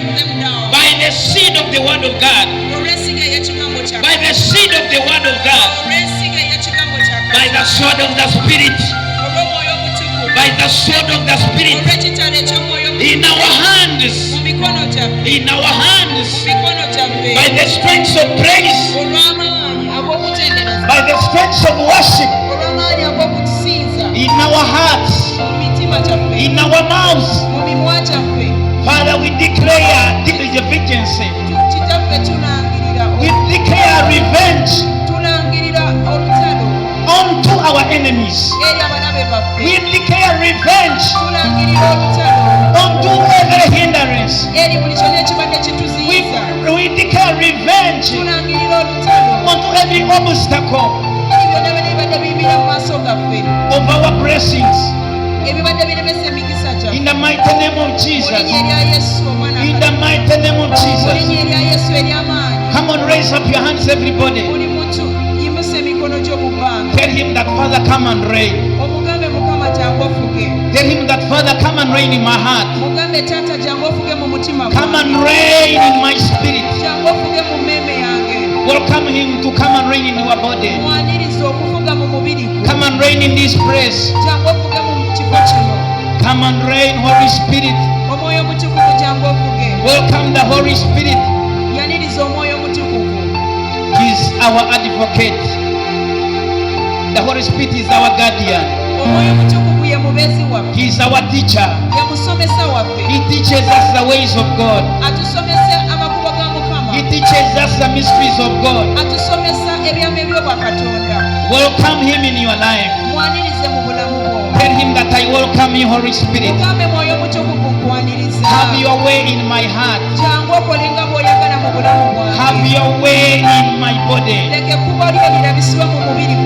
by the seed of the word of God, by the seed of the word of God, by the sword of the Spirit, by the sword of the Spirit, in our hands, in our hands, by the strength of praise, by the strength of worship, in our hearts, in our mouths. Father, we declare vengeance. We declare revenge unto our enemies. We declare revenge unto every hindrance. We declare revenge unto every obstacle of our blessings. In the mighty name of Jesus. In the mighty name of Jesus. Come on, raise up your hands, everybody. Tell him that, Father, come and reign. Tell him that, Father, come and reign in my heart. Come and reign in my spirit. Welcome him to come and reign in your body. Come and reign in this place. Come and reign, Holy Spirit. Welcome the Holy Spirit. He is our advocate. The Holy Spirit is our guardian. He is our teacher. He teaches us the ways of God. He teaches us the mysteries of God. Welcome him in your life. Tell him that I welcome you, Holy Spirit. Have your way in my heart. Have your way in my body.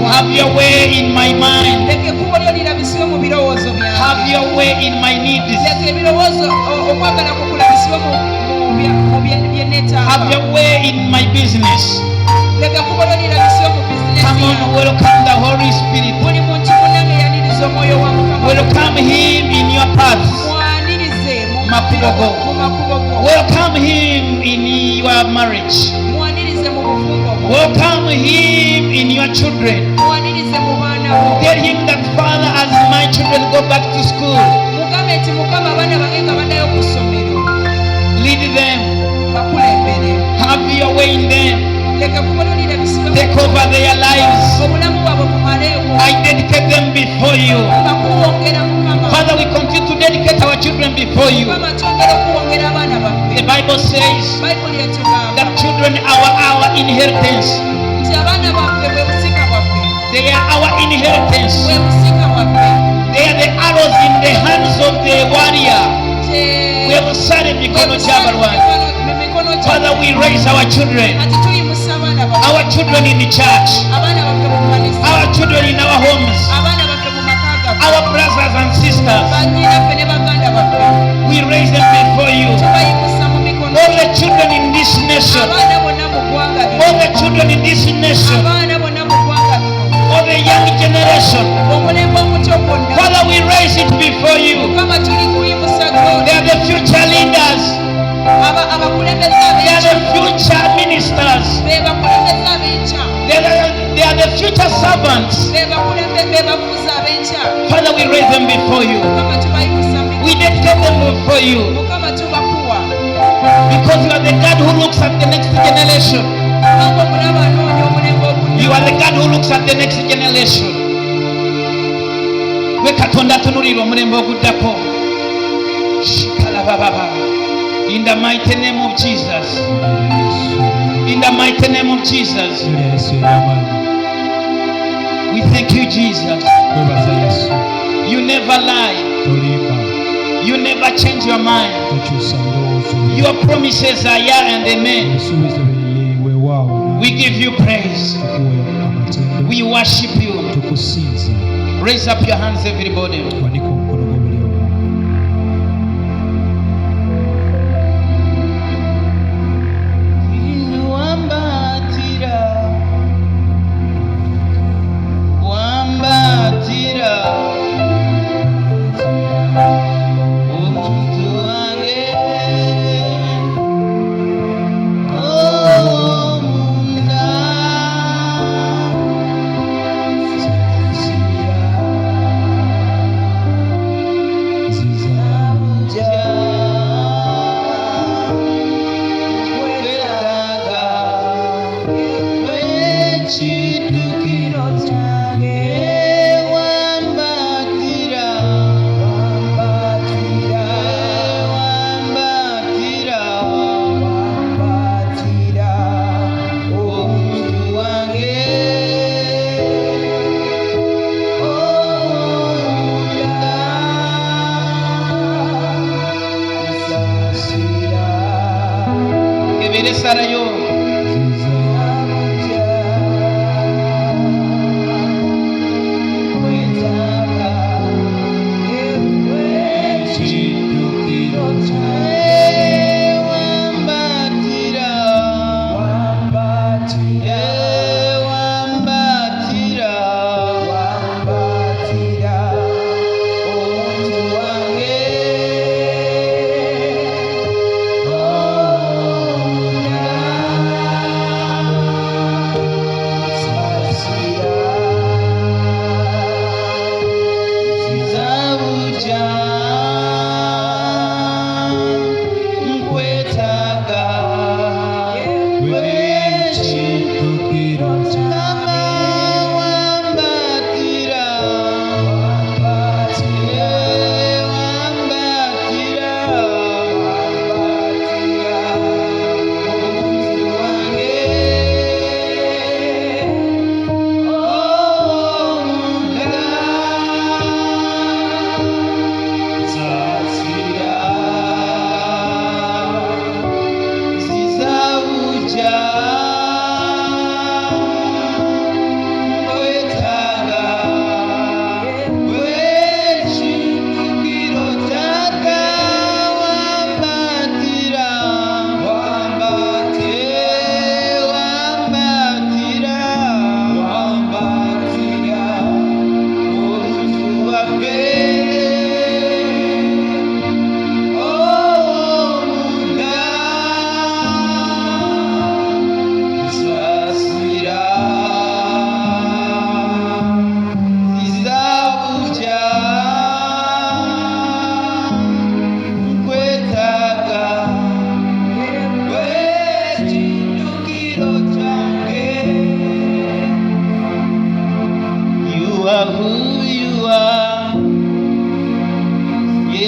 Have your way in my mind. Have your way in my needs. Have your way in my business. Come on, welcome the Holy Spirit. Welcome him in your path. Welcome him in your marriage. Welcome him in your children. Tell him that, Father, as my children go back to school, lead them. Have your way in them. Take over their lives. I dedicate them before you. Father, we continue to dedicate our children before you. The Bible says that children are our inheritance. They are our inheritance. They are the arrows in the hands of the warrior. Father, we raise our children. Our children in the church. Our children in our homes. Our brothers and sisters. We raise them before you. All the children in this nation. All the children in this nation. All the young generation. Father, we raise it before you. They are the future leaders. They are the future ministers. They are the future servants. Father, we raise them before you. We dedicate them before you. Because you are the God who looks at the next generation. You are the God who looks at the next generation. In the mighty name of Jesus. In the mighty name of Jesus. We thank you, Jesus. You never lie. You never change your mind. Your promises are yeah and amen. We give you praise. We worship you. Raise up your hands, everybody. Tugire sarayo.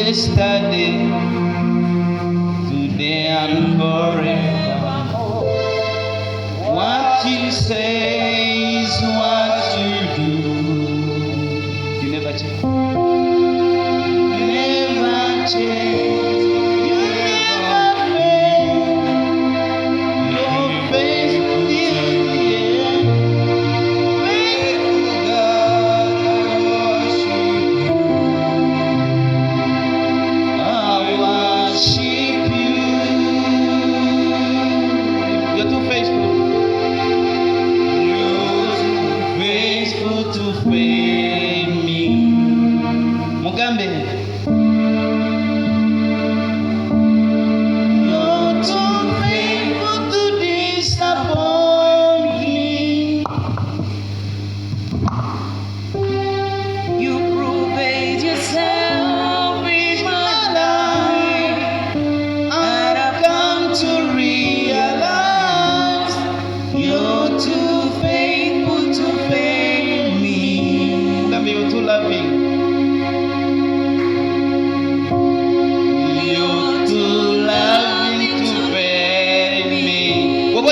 Yesterday, today and forever. What you say is what you do. You never change. You never change. You never fail. Your faith is the end. Faithful God, I worship you.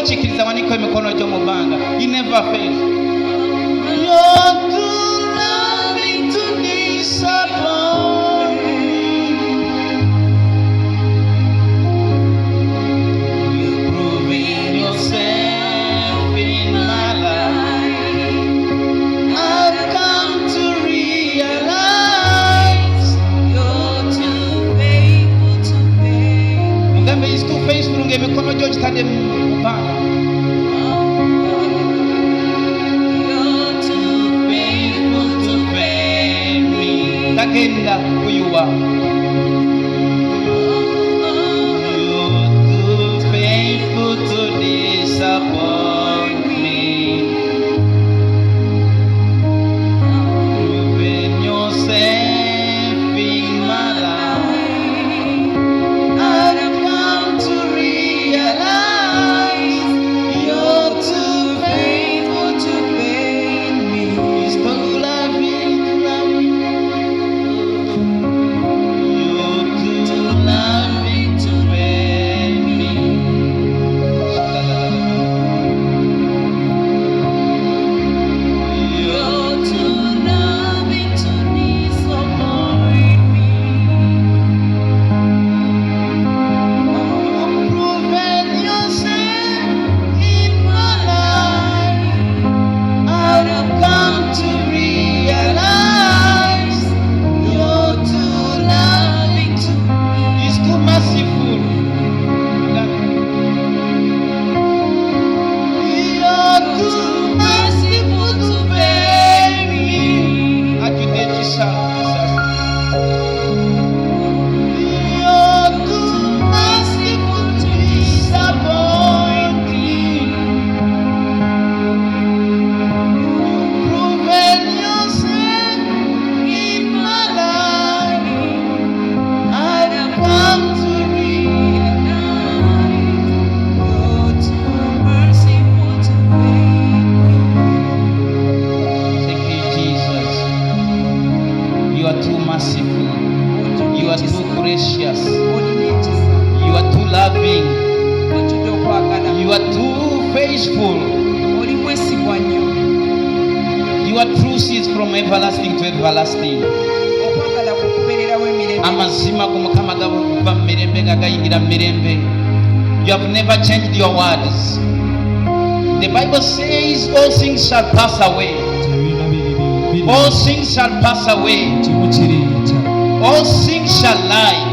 Chikiriza waniko mikono jo mubanga. He never fails. You're too loving to disappoint. You're proving yourself in my life. I've come to realize you're too faithful to fail. Mugambe is too faithful. Mikono jo chitade mubanga. Takenda kuyuwa. You're too faithful to disappoint me. Proving yourself in my life. I've come to realize you're too faithful to fail me. It's too loving, too loving. are too faithful. Your truth is from everlasting to everlasting. Amazima kumukama gabuva mirembe gagayingira mirembe. You have never changed your words. The Bible says all things shall pass away. All things shall pass away. All things shall lie.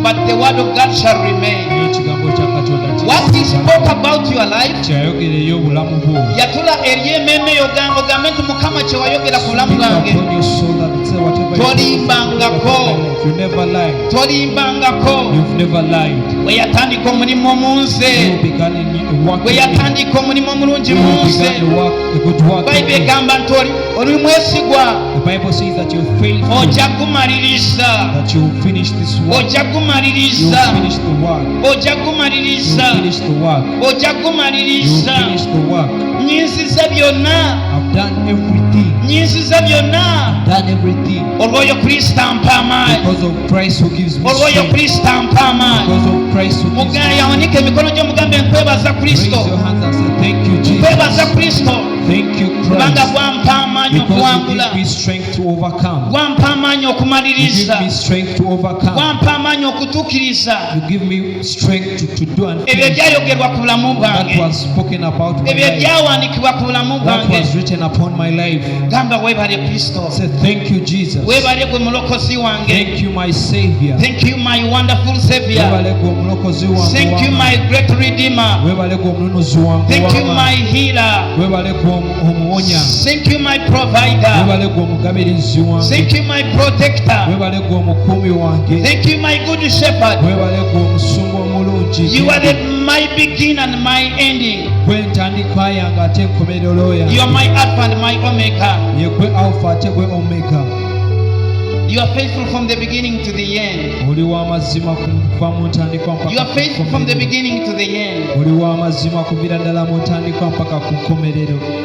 But the word of God shall remain. What he spoke about your life, yatula eryememe ogamentu mukama kye wayogera ku bulamu bwange, tolimbangako bwe yatandika omulimu omunze, bwe yatandika omulimu omulungi munze. Bayibuli egamba nti oli mwesigwa, ojja kumaliriza, ojja kumaliriza, ojja kumaliriza, ojja kumaliriza. Nyinziza byonna, nyinziza byonna olw'oyo Kristo ampa amaanyi, olw'oyo Kristo ampa amaanyi. Muganda yawanika emikono gyo mugambe nkwebaza Kristo, nkwebaza Kristo kubanga gwampa amaanyi okuwangula, gwampa amaanyi okumaliriza, gwampa amaanyi okutuukiriza ebyo ebyayogerwa ku bulamu bwange, ebyo ebyawandiikibwa ku bulamu bwange. Gamba weebale Kristo, weebale gwe mulokozi wange. Thank you my wonderful Savior. Thank you my great Redeemer. Thank you my healer. Thank you my provider. Thank you my protector. Thank you my good shepherd. You are my beginning and my ending. You are my Alpha and my Omega. You are faithful from the beginning to the end. You are faithful from the beginning to the end.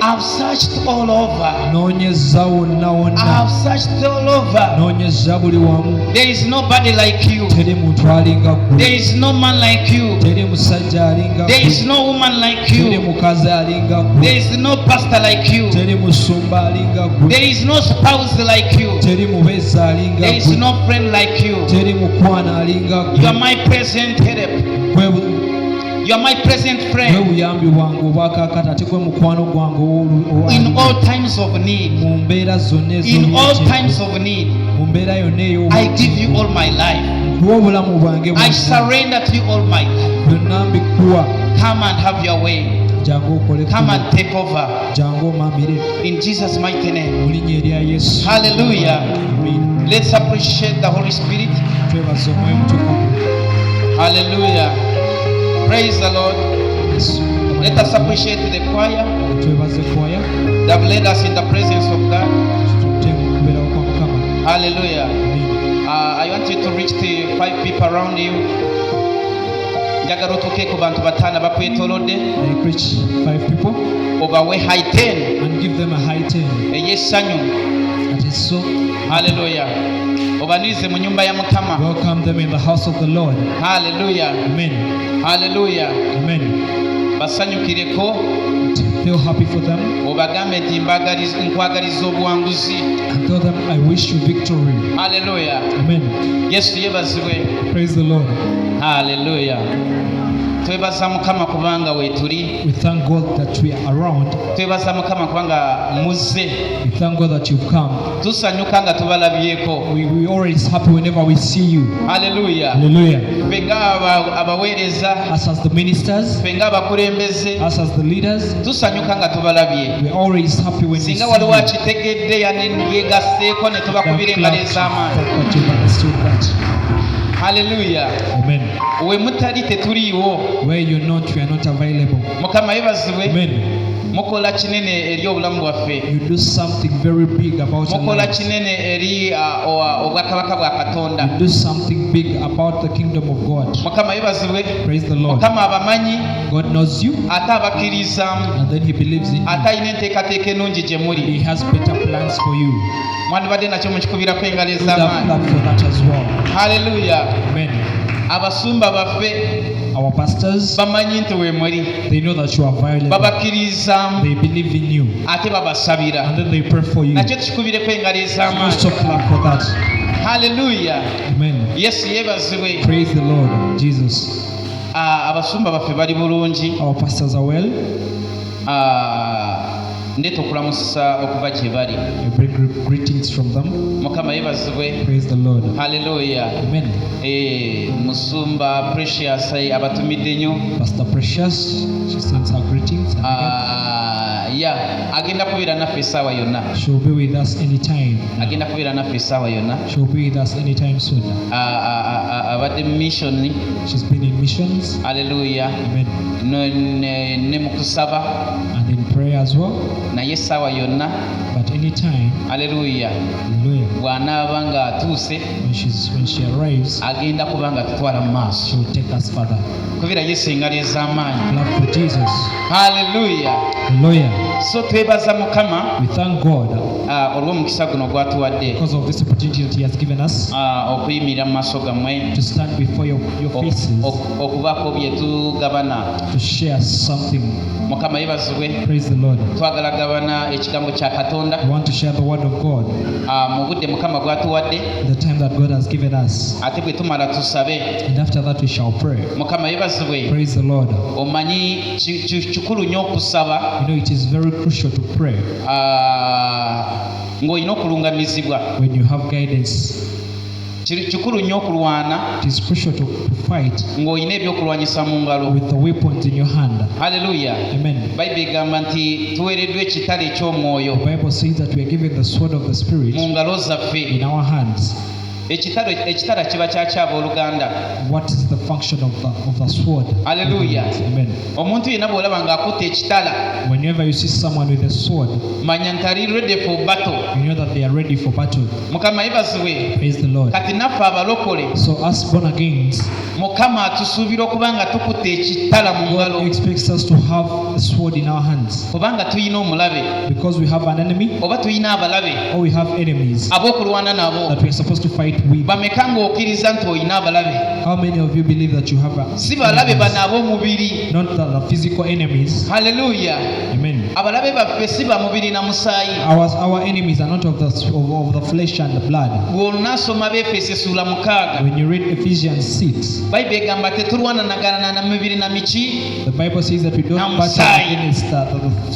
I've searched all over. I've searched all over. There is nobody like you. There is no man like you. There is no woman like you. There is no pastor like you. There is no spouse like you. There is no friend like you. You are my present help. You are my present friend. In all times of need. In all times of need. I give you all my life. I surrender to you all my life. Come and have your way. Come and take over. In Jesus' mighty name. Hallelujah. Let's appreciate the Holy Spirit. Hallelujah. Praise the Lord. Let us appreciate the choir that have led us in the presence of God. Hallelujah. I want you to reach the 5 people around you. Njagala otuuke ku bantu bataano bakwetoolodde. Preach 5 people. Obawe high 10. And give them a high 10. Ey'essanyu. That is so. Hallelujah. Obanirize mu nyumba ya Mukama. Welcome them in the house of the Lord. Hallelujah. Amen. Hallelujah. Amen. Basanyukireko. Feel happy for them. Obagambe nti nkwagaliza obuwanguzi. And tell them I wish you victory. Hallelujah. Amen. Yesu yebazibwe. Praise the Lord. Hallelujah. Twebaza Mukama kubanga wetuli. We thank God that we are around. Twebaza Mukama kubanga muzze. We thank God that you've come. Tusanyuka nga tubalabyeko. We always happy whenever we see you. Hallelujah. Hallelujah. Fenga abaweereza. Us as the ministers. Fenga abakulembeze. Us as the leaders. Tusanyuka nga tubalabye. We always happy when we see you. Singa waliwo akitegedde yegasseeko ne tubakubira engalo ez'amaanyi. Hallelujah. Amen. We mutali tetuliiwo. Where you're not, we are not available. Mukama yebazibwe. Amen. Mukola kinene eri obulamu bwaffe. You do something very big about your Mukola lives. kinene eri obwakabaka bwa Katonda. You do something big about the kingdom of God. Mukama yebazibwe. Praise the Lord. Mukama abamanyi. God knows you. Ate abakkiririzaamu. And then He believes in you. Ate alina enteekateeka ennungi gye muli. He has better plans for you. Mwandibadde nakyo mukikubirako engalo Do that ez'amaanyi. plan for that as well. Hallelujah. Amen. Abasumba baffe Our pastors, bamanyi nti we muli, they know that you are violent. babakkiririzaamu They believe in you. ate babasabira. And then they pray for you. Nakyo tukubireko engalo ez'amaanyi. Also clap for that. Haleluya. Amen. Yesu yeebazibwe. Praise the Lord. Jesus. Abasumba baffe bali bulungi. Our pastors are well. Ndeeta okulamusa okuva gye bali. I bring greetings from them. Mukama yeebazibwe. Praise the Lord. Haleluya. Amen. Musumba Precious abatumidde nnyo. Pastor Precious, she sends her greetings. Agenda kubeera naffe essaawa yonna. She'll be with us anytime. Agenda kubeera naffe essaawa yonna. She'll be with us anytime soon. Abadde mission. She's been in missions. Haleluya. Amen. Ne mu kusaba. And in prayer as well. Naye essaawa yonna. But anytime. Haleluya. Hallelujah. Bw'anaaba ng'atuuse. When she arrives, agenda kuba nga tutwala mu maaso. she will take us further. Kubira Yesu engalo ez'amaanyi. Clap for Jesus. Haleluya. Hallelujah. So twebaza Mukama We thank God olw'omukisa guno gwatuwadde because of this opportunity that He has given us okuyimirira mu maaso gammwe, to stand before your faces, okubaako bye tugabana. to share something. Mukama yeebazibwe. Praise the Lord. Twagala gabana ekigambo kya Katonda We want to share the word of God, mu budde Mukama bw'atuwadde, the time that God has given us. ate bwe tumala tusabe. And after that we shall pray. Mukama yeebazibwe. Praise the Lord. Omanyi kikulu nnyo okusaba You know, it is very crucial to pray ng'olina okulungamizibwa. when you have guidance. Kikulu nnyo okulwana It is crucial to fight ng'olina ebyokulwanyisa mu ngalo. with the weapons in your hand. Haleluya. Amen. Bayibuli egamba nti tuweereddwa ekitala eky'omwoyo The Bible says that we are given the sword of the Spirit mu ngalo zaffe. in our hands. Ekitala kiba kyakyaba oluganda. What is the function of the sword? Haleluya. Amen. Omuntu yenna bw'olaba ng'akutte ekitala, Whenever you see someone with a sword, manya nti ali ready for battle. you know that they are ready for battle. Mukama yeebazibwe. Praise the Lord. Kati naffe abalokole, So us born again, Mukama atusuubira okuba nga tukutte ekitala mu God ngalo. expects us to have a sword in our hands Obanga tuyina omulabe, because we have an enemy oba tuyina abalabe or we have enemies ab'okulwana nabo. that we are supposed to fight with. Bameka ng'okkiriza nti oyina abalabe? How many of you believe that you have Si balabe enemies? bano ab'omubiri. Not the physical enemies. Haleluya. Amen. Abalabe baffe si ba mubiri na musaayi. Our enemies are not of the flesh and the blood. Bw'onaasoma Befeso essula 6, When you read Ephesians 6, Bayibuli egamba tetulwananagana na mibiri na miki. the Bible says that we don't Na battle musaayi. against the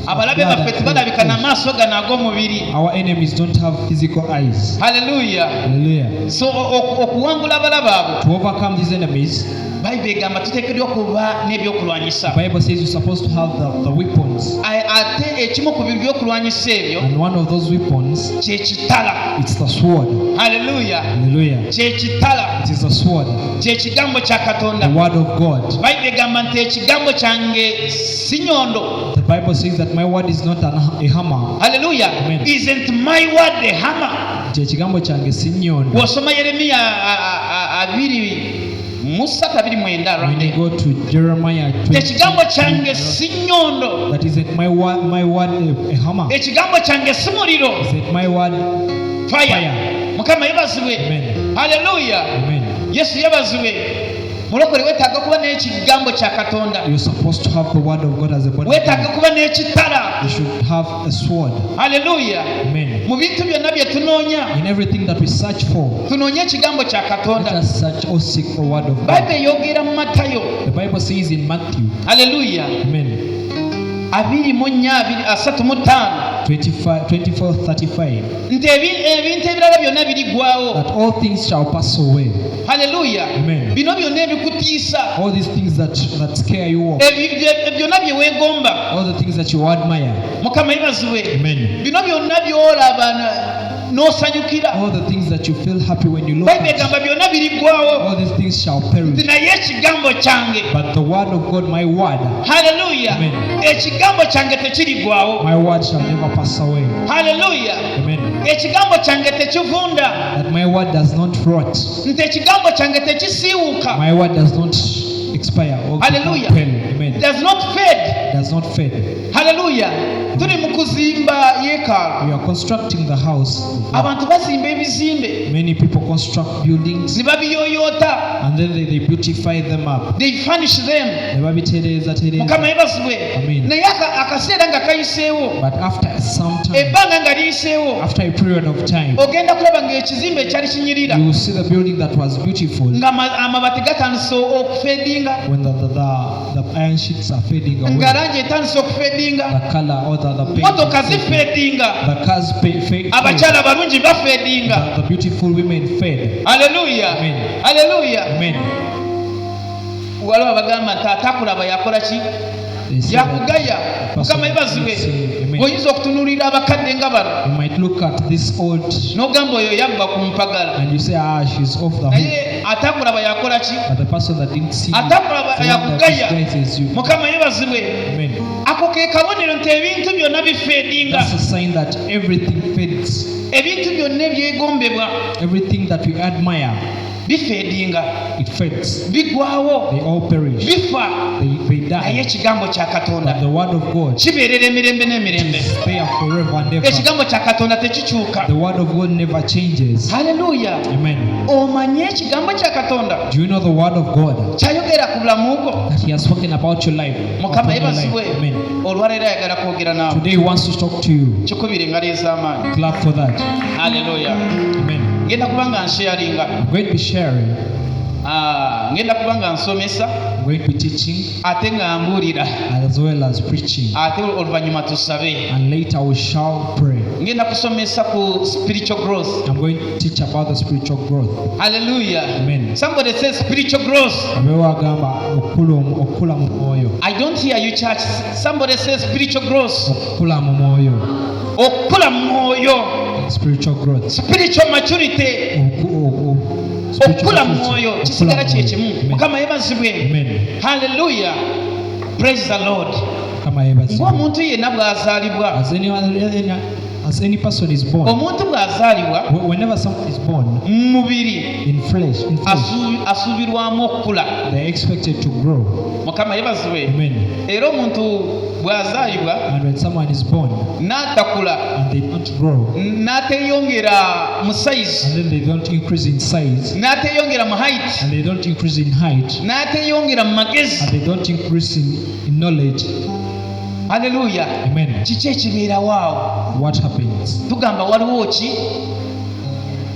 Abalabe blood baffe and tebalabika na flesh. maaso gano ag'omubiri. Our enemies don't have physical eyes. Haleluya. Hallelujah. So okuwangula abalabe abo, To overcome these enemies, Bayibuli egamba tuteekeddwa okuba n'ebyokulwanyisa. the Bible says you're supposed to have the weapons. Ate ekimu ku byokulwanyisa ebyo And one of those weapons, kye kitala. it's the sword. Haleluya. Hallelujah. Kye kitala. It is the sword, Kye kigambo kya the Katonda. word of God. Bayibuli egamba nti ekigambo kyange si nyondo. The Bible says that my word is not a hammer. Haleluya. Amen. Isn't my word a hammer? Nti ekigambo kyange si nnyondo. Bw'osoma Yeremiya 2:3-29, When you go to Jeremiah 20, ekigambo kyange si nyondo. that is it my word a hammer. Ekigambo kyange si muliro. Is it my word Fire. fire? Mukama yebazibwe. Amen. Haleluya. Amen. Yesu yebazibwe. Mulokole weetaaga kuba n'ekigambo kya Katonda. You're supposed to have the word of God as a body. Weetaaga kuba n'ekitala. You should have a sword. Haleluya. Amen. Mu bintu byonna bye tunoonya, In everything that we search for, tunoonye ekigambo kya let Katonda. us search or seek the word of God. Bayibuli eyogera mu Matayo. The Bible says in Matthew, Haleluya. Amen, 24:35 24:35, nti ebintu ebirala byonna birigwawo. that all things shall pass away. Haleluya. Amen. Bino byonna ebikutiisa, All these things that scare you off, byonna bye weegomba, all the things that you admire. Mukama yebazibwe. Amen. Bino byonna by'olaba n'osanyukira, All the things that you feel happy when you look Bayibuli at, egamba byonna birigwawo. all these things shall Nti perish. naye ekigambo kyange, But the word of God, my word, haleluya, Amen. ekigambo kyange tekirigwawo. my word shall never pass away. Haleluya. Amen. Ekigambo kyange tekivunda, That my word does not rot. nti ekigambo kyange tekisiiwuka. My word does not expire or Hallelujah. become pale. Amen. It does not fade. Does not fade. Hallelujah. Tuli mu kuzimba yeekaalu. We are constructing the house. Abantu bazimba ebizimbe Many people construct buildings ne babiyooyoota, and then they beautify them up. they furnish them. Ne babitereeza Mukama tereeza. yebazibwe. Amen. Naye akaseera nga kayiseewo, But after some time, ebbanga nga liyiseewo, after a period of time, ogenda kulaba ng'ekizimbe ekyali kinyirira you will see the building that was beautiful nga amabaati gatandise okufeedinga, when the iron sheets are fading away. nga langi etandise okufeedinga, The color or the paint. motoka zifeedinga, The cars fade. abakyala abalungi bafeedinga. The beautiful women fade. Haleluya, Amen. haleluya. Amen. waliwo abagamba nti atakulaba yakola ki? They say Yakugaya. that Mukama yebazibwe. Amen. Oyinza okutunuulira abakadde nga bano You might look at this old n'ogamba oyo yagwa ku mpagala, and you say, she's off the hook. naye atakulaba yakola ki? But the person that didn't see you, Atakulaba the one that yakugaya. disguises you. Mukama yebazibwe. Amen. Ako ke kabonero nti ebintu byonna bifeedinga, That's a sign that everything fades. ebintu byonna ebyegombebwa Everything that we admire, bifeedinga, it fades. bigwawo, They all perish. bifa. They Naye die. ekigambo kya But Katonda the word of God kibeerera emirembe n'emirembe. is there forever and ever. Ekigambo kya Katonda tekikyuka. The word of God never changes. Haleluya. Amen. Omanye ekigambo kya Katonda Do you know the word of God kyayogera ku bulamu bwo? that He has spoken about your life? Mukama Upon your life? yebazibwe. Amen. Olwaleero ayagala kwogera naawe. Today He wants to talk to you. Kikubire engalo ez'amaanyi. Clap for that. Haleluya. Amen. Ngenda kuba nga nsharinga. I'm going to be sharing. Ngenda kuba nga nsomesa I'm going to be teaching ate nga mbuulira as well as preaching. ate oluvannyuma tusabe. And later we shall pray. Ngenda kusomesa ku spiritual growth. I'm going to teach about the spiritual growth. Haleluya. Amen. Somebody says spiritual growth. Abewagamba okula mu mwoyo. I don't hear you, church. Somebody says spiritual growth. Okula mu mwoyo. Okukula mu mwoyo. Spiritual growth. Spiritual maturity. Okukula mu mwoyo kisigala kye kimu. Mukama yebazibwe. Amen. Haleluya. Praise the Lord. Kama yebazibwe. Ng'omuntu yenna bw'azaalibwa, As any person is born, omuntu bw'azaalibwa whenever someone is born mu mubiri in flesh, asuubirwamu okukula. they are expected to grow. Mukama yebazibwe. Amen. Era omuntu bw'azaalibwa And when someone is born n'atakula, and they don't grow, n'ateyongera mu size, and then they don't increase in size, n'ateyongera mu height, and they don't increase in height, n'ateyongera mu magezi. and they don't increase in knowledge, Haleluya. amen, Kiki ekibeerawo awo? what happens? Tugamba waliwo ki?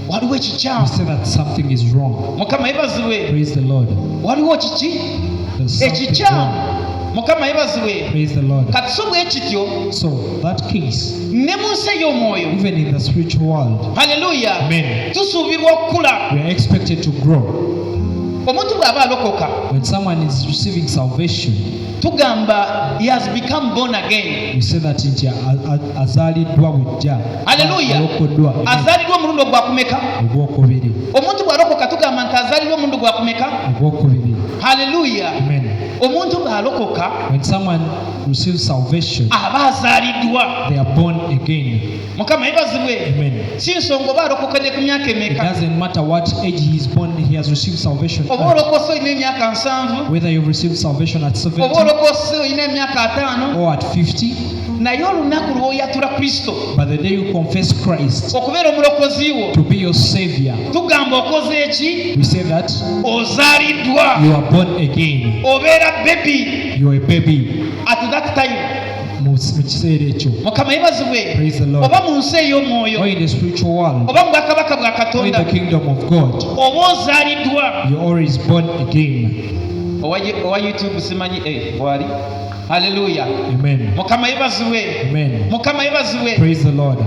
Waliwo We ekikyamu. say that something is wrong. Mukama yebazibwe. Praise the Lord. Waliwo kiki? There's something Ekikyamu. wrong. Mukama yebazibwe. Praise the Lord. Kati so bwe kityo So that case, ne mu nsi ey'omwoyo. even in the spiritual world, Haleluya. amen, Tusuubirwa okukula. we are expected to grow. Omuntu bw'aba alokoka, When someone is receiving salvation, tugamba he has become born again. we say that nti azaliddwa bujja. Haleluya. Alokoddwa Azaalirwa omulundi ogwakumeka. ogwokubiri. Omuntu bw'alokoka tugamba nti azaalirwa omulundi ogwakumeka. Ogwokubiri. Haleluya. Amen. Omuntu bw'alokoka When someone receives salvation, aba azaaliddwa. they are born again. Mukama yebazibwe. Amen. Si nsonga oba alokoka ne ku myaka It emeka. doesn't matter what age he is born, he has received salvation Oba at. olokose olina emyaka 7, Whether you've received salvation at oba 70 olokose olina emyaka 5, or at 50, naye olunaku lw'oyatula Kristo but the day you confess Christ okubeera omulokozi wo, to be your Savior, tugamba okoze eki? we say that Ozaaliddwa. you are born again. Obeera baby You are a baby. at that time. Mu kiseera ekyo. Mukama yebazibwe. Praise the Lord. Oba mu nsi Or ey'omwoyo, in the spiritual world, oba mu bwakabaka bwa or in the Katonda, kingdom of God, oba ozaaliddwa. you're always born again. Owa YouTube simanyi bwali. Haleluya. Amen. Mukama yebazibwe. Amen. Mukama yebazibwe. Praise the Lord.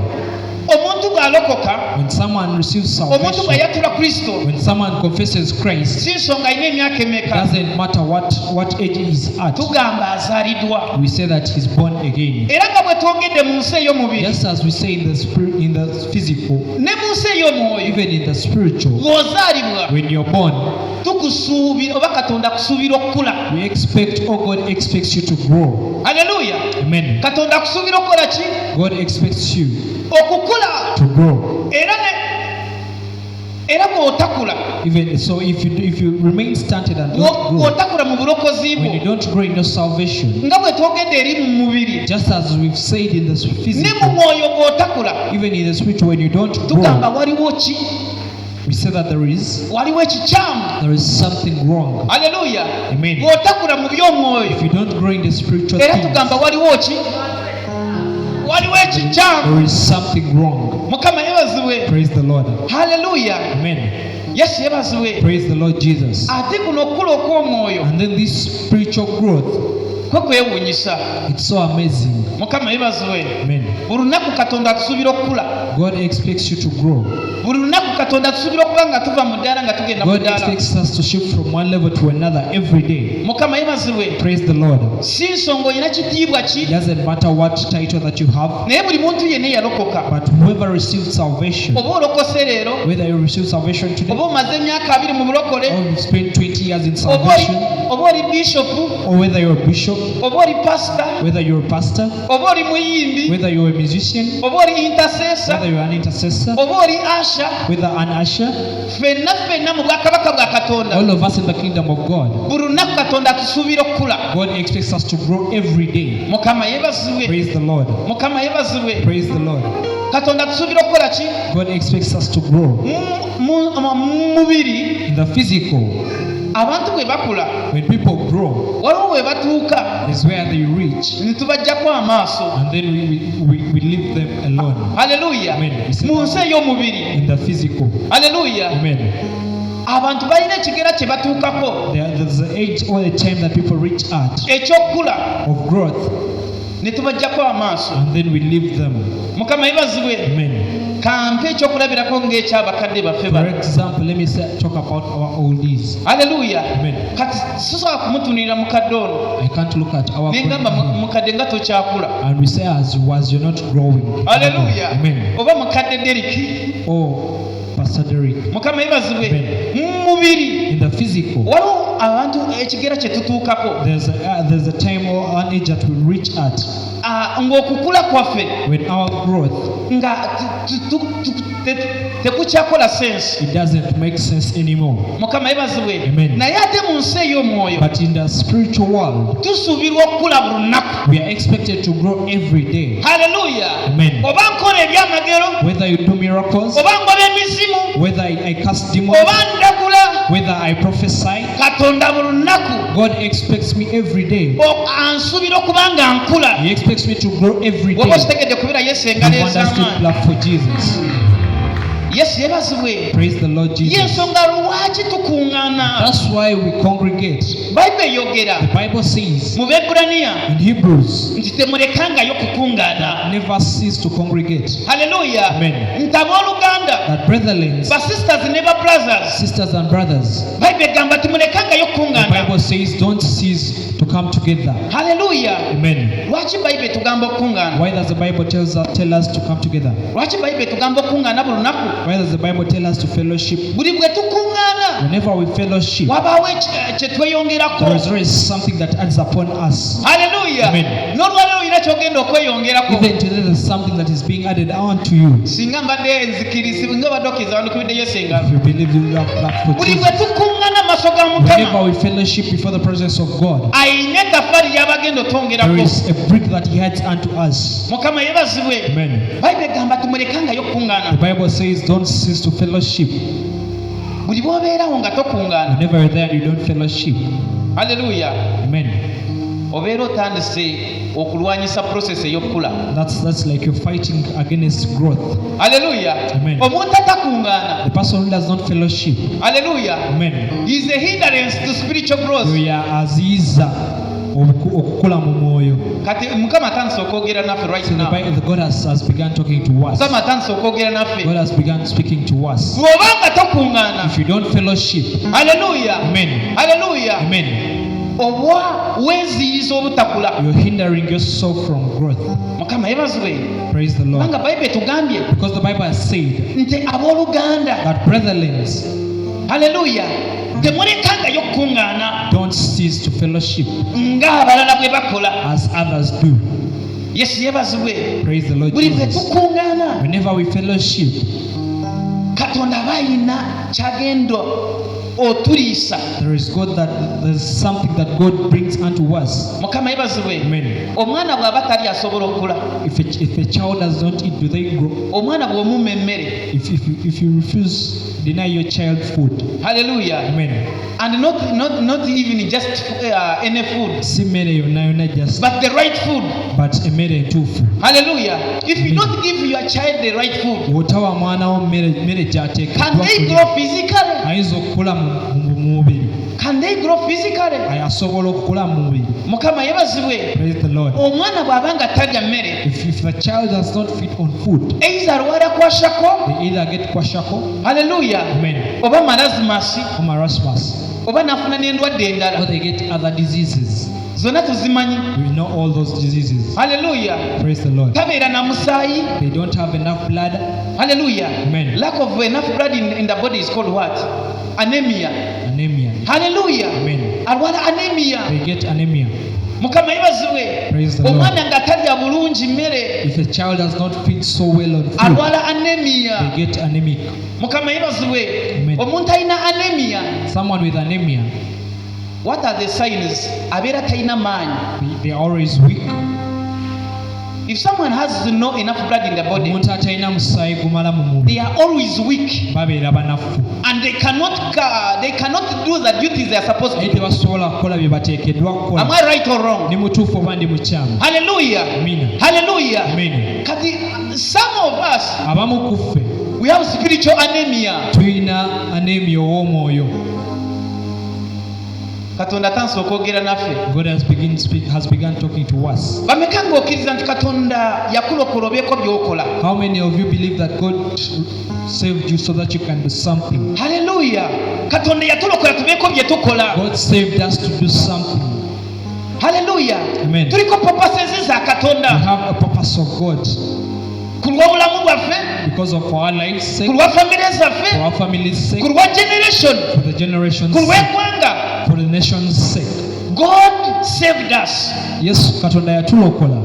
Omuntu bw'alokoka, When someone receives omuntu salvation, bw'ayatula Kristo, when someone confesses Christ, si nsonga alina emyaka emeka, doesn't matter what age he is at, tugamba azaaliddwa. we say that he's born again. Era nga bwe twogedde mu nsi ey'omubiri, Just as we say in the spirit, in the physical, ne mu nsi ey'omwoyo, even in the spiritual, bw'ozaalibwa when you're born, tukusuubira oba Katonda akusuubira okukula. we expect, or God expects you to grow. Haleluya. Amen. Katonda akusuubira okukola ki? God expects you Okukula. to grow. Era bw'otakula, Even so, if you remain stunted and don't grow, bw'otakula mu bulokozi when you bwo don't grow in your salvation, nga bwe twogedde eri mu mubiri just as we've said in the ne mu physical, mwoyo bw'otakula even in the spiritual, when you don't tugamba grow, waliwo ki we say that waliwo ekikyamu. there is something wrong. Haleluya. Amen. Bw'otakula mu by'omwoyo If you don't grow in the spiritual era things, tugamba waliwo ki waliwo ekikyamu. there is something wrong. Mukama yebazibwe. Praise the Lord. Haleluya. Amen. Yesu yebazibwe. Praise the Lord Jesus. Ate kuno okukula okw'omwoyo And then this spiritual growth, kwe kwewuunyisa. it's so amazing. Mukama yebazibwe. Amen. Buli lunaku Katonda atusuubira okukula. God expects you to grow. Buli lunaku Katonda atusuubira okuba nga tuva mu ddaala nga tugenda mu God ddaala. expects us to shift from one level to another every day. Mukama yebazibwe. Praise the Lord. Si nsonga olina kitiibwa It ki, doesn't matter what title that you have, naye buli muntu yenna eyalokoka. but whoever received salvation, Oba olokose leero, whether you received salvation today oba omaze emyaka 20 mu bulokole, or you've spent 20 years in oba oli- salvation, oba oli bishopu, or whether you're a bishop, oba oli pasita, whether you're a pastor, oba oli muyimbi, whether you're a musician, oba oli intercessor, whether you're an intercessor, oba oli asha, whether an usher, ffenna mu bwakabaka bwa Katonda. all of us in the kingdom of God, Buli lunaku Katonda atusuubira okukula. God expects us to grow every day. Mukama yebazibwe. Praise the Lord. Mukama yebazibwe. Praise the Lord. Katonda atusuubira okukola ki? God expects us to grow. Mu mubiri In the physical, abantu bwe bakula when people grow, waliwo we batuuka is where they reach, ne tubajjako amaaso. and then we leave them alone. Haleluya. Amen. Mu nsi ey'omubiri. In the physical. Haleluya. Amen. Abantu balina ekigera kye batuukako There's the age or the time that people reach out eky'okukula of growth, ne tubajjako amaaso. and then we leave them. Mukama yebazibwe. Amen. Kampe ekyokulabirako ng'ekyabakadde baffe For bano. example, let me talk about our oldies. Haleluya. Amen. Kati sisobola kumutunulira mukadde ono I can't look at our nengamba growth mukadde nga tokyakula. and we say as you're not growing. Haleluya. Amen. Oba mukadde Deriki. Oh, Pastor Derek. Mukama yebazibwe. Amen. Mu mubiri In the physical, waliwo abantu ekigera kye tutuukako there's a time or an age that we reach at ng'okukula kwaffe when our growth, nga tekukyakola sense. it doesn't make sense anymore. Mukama yebazibwe. Amen. Naye ate mu nsi ey'omwoyo But in the spiritual world, tusuubirwa okukula buli lunaku. we are expected to grow every day. Haleluya. Amen. Oba nkola ebyamagero, Whether you do miracles, oba ngoba emizimu, whether I cast demons, oba ndagula, whether I prophesy, Katonda buli lunaku God expects me every day. ansuubira okuba nga nkula. He expects me to grow every Woba day. okitegedde kubira Yesu You engalo want us to ez'amaanyi. clap for Jesus. Yesu yebazibwe. Praise the Lord Jesus. Y'ensonga lwaki tukuŋŋaana. That's why we congregate. Bayibuli eyogera The Bible says mu Bebbulaniya in Hebrews, nti temulekangayo kukuŋŋaana. never cease to congregate. Haleluya. Amen. Nti abooluganda, That brethren, basisters ne babrothers, sisters and brothers, Bayibuli egamba temulekangayo the kukuŋŋaana. Bible says don't cease to come together. Haleluya. Amen. Lwaki Bayibuli etugamba okukuŋŋaana? Why does the Bible tell us to come together? Lwaki Bayibuli etugamba okukuŋŋaana buli lunaku? Why does the Bible tell us to fellowship? Buli bwe tukuŋŋaana Whenever we fellowship, wabaawo kye tweyongerako. there is always something that adds upon us. Haleluya. Amen. N'olwaleero olina kyogenda okweyongerako. Even today, there's something that is being added on to you. Singa mbadde nzikiriza nga badde okkiriza bandikubidde Yesu engalo. If you believe you have that for Buli Jesus. bwe tukuŋŋaana mu maaso ga Whenever Mukama, we fellowship before the presence of God, ayina ettafaali ly'abagenda there otwongerako. is a brick that He adds unto us. Mukama yebazibwe. Amen. Bayibuli egamba tumulekangayo The kukuŋŋaana. Bible says, don't cease to fellowship. Buli bw'obeerawo nga tokuŋŋaana. Whenever you're there, you don't fellowship. Haleluya. Amen. Obeera otandise okulwanyisa process ey'okukula. That's like you're fighting against growth. Haleluya. Amen. Omuntu atakuŋŋaana. The person who does not fellowship, Haleluya. amen, Is a hindrance to spiritual growth. aziza okukula mu mwoyo. Kati Mukama atandise okwogera naffe right So now. God has begun talking to us. Mukama atandise okwogera naffe. God has begun speaking to us. Bw'oba nga tokuŋŋaana. If you don't fellowship, Haleluya. amen, Haleluya. amen, Oba weeziyiza obutakula. you're hindering yourself from growth. Mukama yebazibwe. Praise the Lord. Kubanga Bayibuli etugambye Because the Bible has said nti abooluganda. that brethren, Haleluya. Temulekangayo kukuŋŋaana don't cease to fellowship ng'abalala bwe bakola. as others do. Yesu yebazibwe. Praise the Lord Buli bwe Jesus. tukuŋŋaana Whenever we fellowship, Katonda aba ayina kyagenda otulisa. There is God that there's something that God brings unto us. Mukama yebazibwe. Amen. Omwana bw'aba tali asobola okula. If a child does not eat, do they grow? Omwana bw'omumma emmere. If you refuse, deny your child food. Hallelujah. Amen. And not even just any food. Si mmere yonna just. But the right food. But emmere entuufu. Hallelujah. If you don't give your child the right food, bw'otawa mwana wo mmere gy'ateekeddwa can they grow physically? ayinza okukula mu mubiri. Can they grow physically? Asobola okukula mu mubiri. Mukama yebazibwe. Praise the Lord. Omwana bw'abanga talya mmere, If the child does not feed on food, either alwala kwashako, they either get kwashako, hallelujah, amen, oba marasmus, or marasmus, oba nafuna n'endwadde or endala. they get other diseases. Zonna tuzimanyi. We know all those diseases. Hallelujah. Praise the Lord. Tabeera na musaayi. They don't have enough blood. Hallelujah. Amen. Lack of enough blood in the body is called what? Anemia. Anemia. Hallelujah. Amen. Alwala anemia. They get anemia. Mukama yebazibwe. Praise the Lord. Omwana nga talya bulungi mmere, If a child does not feed so well on food, alwala anemia. they get anemic. Mukama yebazibwe. Amen. Omuntu alina anemia, Someone with anemia, what are the signs? Abeera talina maanyi. they are always weak. If someone has no enough blood in the body, Omuntu atalina musaayi gumala mu mubiri, they are always weak babeera banafu. and they cannot do the duties they are supposed Naye to do. tebasobola kukola bye bateekeddwa Am kukola. I right or wrong? Ndi mutuufu oba ndi mukyamu? Hallelujah. Amina. Hallelujah. Amen. Kati some of us, Abamu ku ffe we have spiritual anemia. tulina anemia ow'omwoyo. Katonda tansi okwogera naffe. God has begun talking to us. Bameka ng'okkiriza nti Katonda yakulokola obyeko by'okola? How many of you believe that God saved you so that you can do something? Hallelujah. Katonda yatulokola tubeeko bye tukola. God saved us to do something. Hallelujah. Amen. Tuliko purposes za We Katonda have a purpose of God ku lw'obulamu bwaffe, because of our lives' sake, ku lwa famire for zaffe, our family's sake, ku lwa generation, for the generation's ku sake, lw'eggwanga. for the nation's sake. God saved us Yesu Katonda yatulokola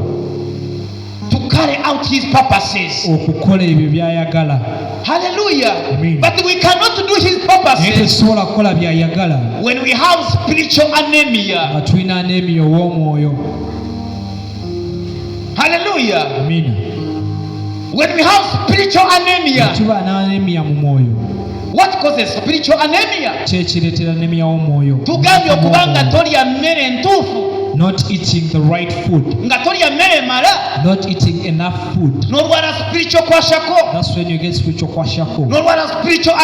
to carry out his purposes. okukola ebyo by'ayagala. Hallelujah. Amen. But we cannot do his Naye purposes tetusobola kukola by'ayagala when we have spiritual anemia. nga tulina anemia ow'omwoyo. Hallelujah. Amina. When we have spiritual anemia, Tuba n'anemia mu mwoyo. what causes spiritual anemia? Ki ekireetera anemia w'omwoyo? Tugambye okuba nga tolya mmere entuufu, Not eating the right food, nga tolya mmere emala, not eating enough food. n'olwala spiritual kwashako, That's when you get spiritual kwashako. n'olwala spiritual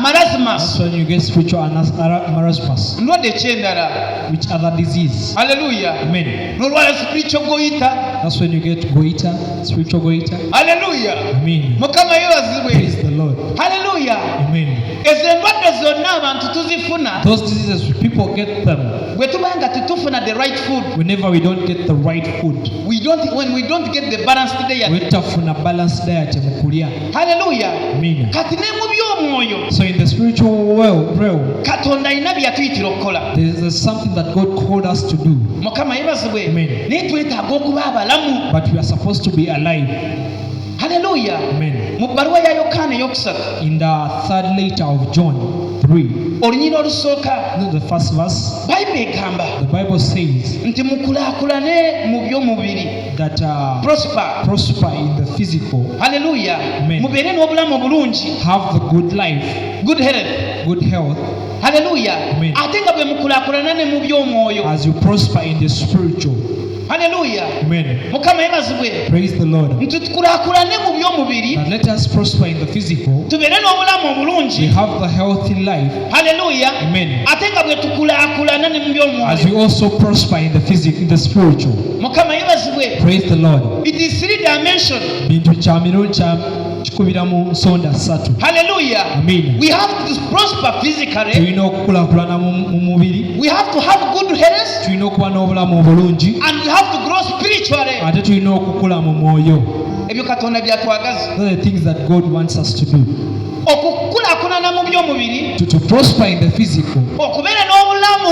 marasmus. That's when you get spiritual marasmus. Ndwadde ekyendala. Which other disease? Hallelujah. Amen. N'olwala spiritual goita. That's when you get goiter, spiritual goiter. Hallelujah. Amen. Mukama yebazibwe. Praise the Lord. Hallelujah. Amen. Ezo endwadde zonna abantu tuzifuna Those diseases, people get them bwe tuba nga tetufuna the right food. whenever we don't get the right food. When we don't get the balanced diet. Wetafuna balanced diet mu kulya. Hallelujah. Amen. Kati ne mu by'omwoyo, So in the spiritual realm, Katonda alina bye yatuyitira okukola. there's something that God called us to do, Mukama yebazibwe. Amen. Naye twetaaga okuba abalamu. but we are supposed to be alive. Hallelujah. Amen. Mu bbaluwa ya Yokaana ey'okusatu, In the third letter of John 3, olunyira olusooka, the first verse, Bayibuli egamba the Bible says nti mukulaakulane mu by'omubiri, that prosper in the physical, haleluya, Amen. mubeere n'obulamu obulungi, have the good life, good health, good health, haleluya, Amen. ate nga bwe mukulaakulana ne mu by'omwoyo, as you prosper in the spiritual. haleluya. Amen. Mukama yebazibwe Praise the Lord. nti tukulaakulane mu by'omubiri, But let us prosper in the physical. tubeere n'obulamu We obulungi, have the healthy life. haleluya, Amen. ate nga bwe tukulaakulana ne mu As we by'omwoyo. also prosper in the physical, in the spiritual. Mukama yebazibwe. Praise the Lord. It is 3 dimension. Bintu kya mirundi kya kikubira mu nsonda 3. Hallelujah. Amen. We have to prosper physically. Tulina okukulaakulana mu mubiri. We have to have good health, Tulina okuba n'obulamu obulungi. and we have to grow spiritually. Ate tulina okukula mu mwoyo. Ebyo Katonda byatwagaza. Those are the things that God wants us to do. Okukulaakulana mu by'omubiri, To prosper in the physical. okubeera n'obulamu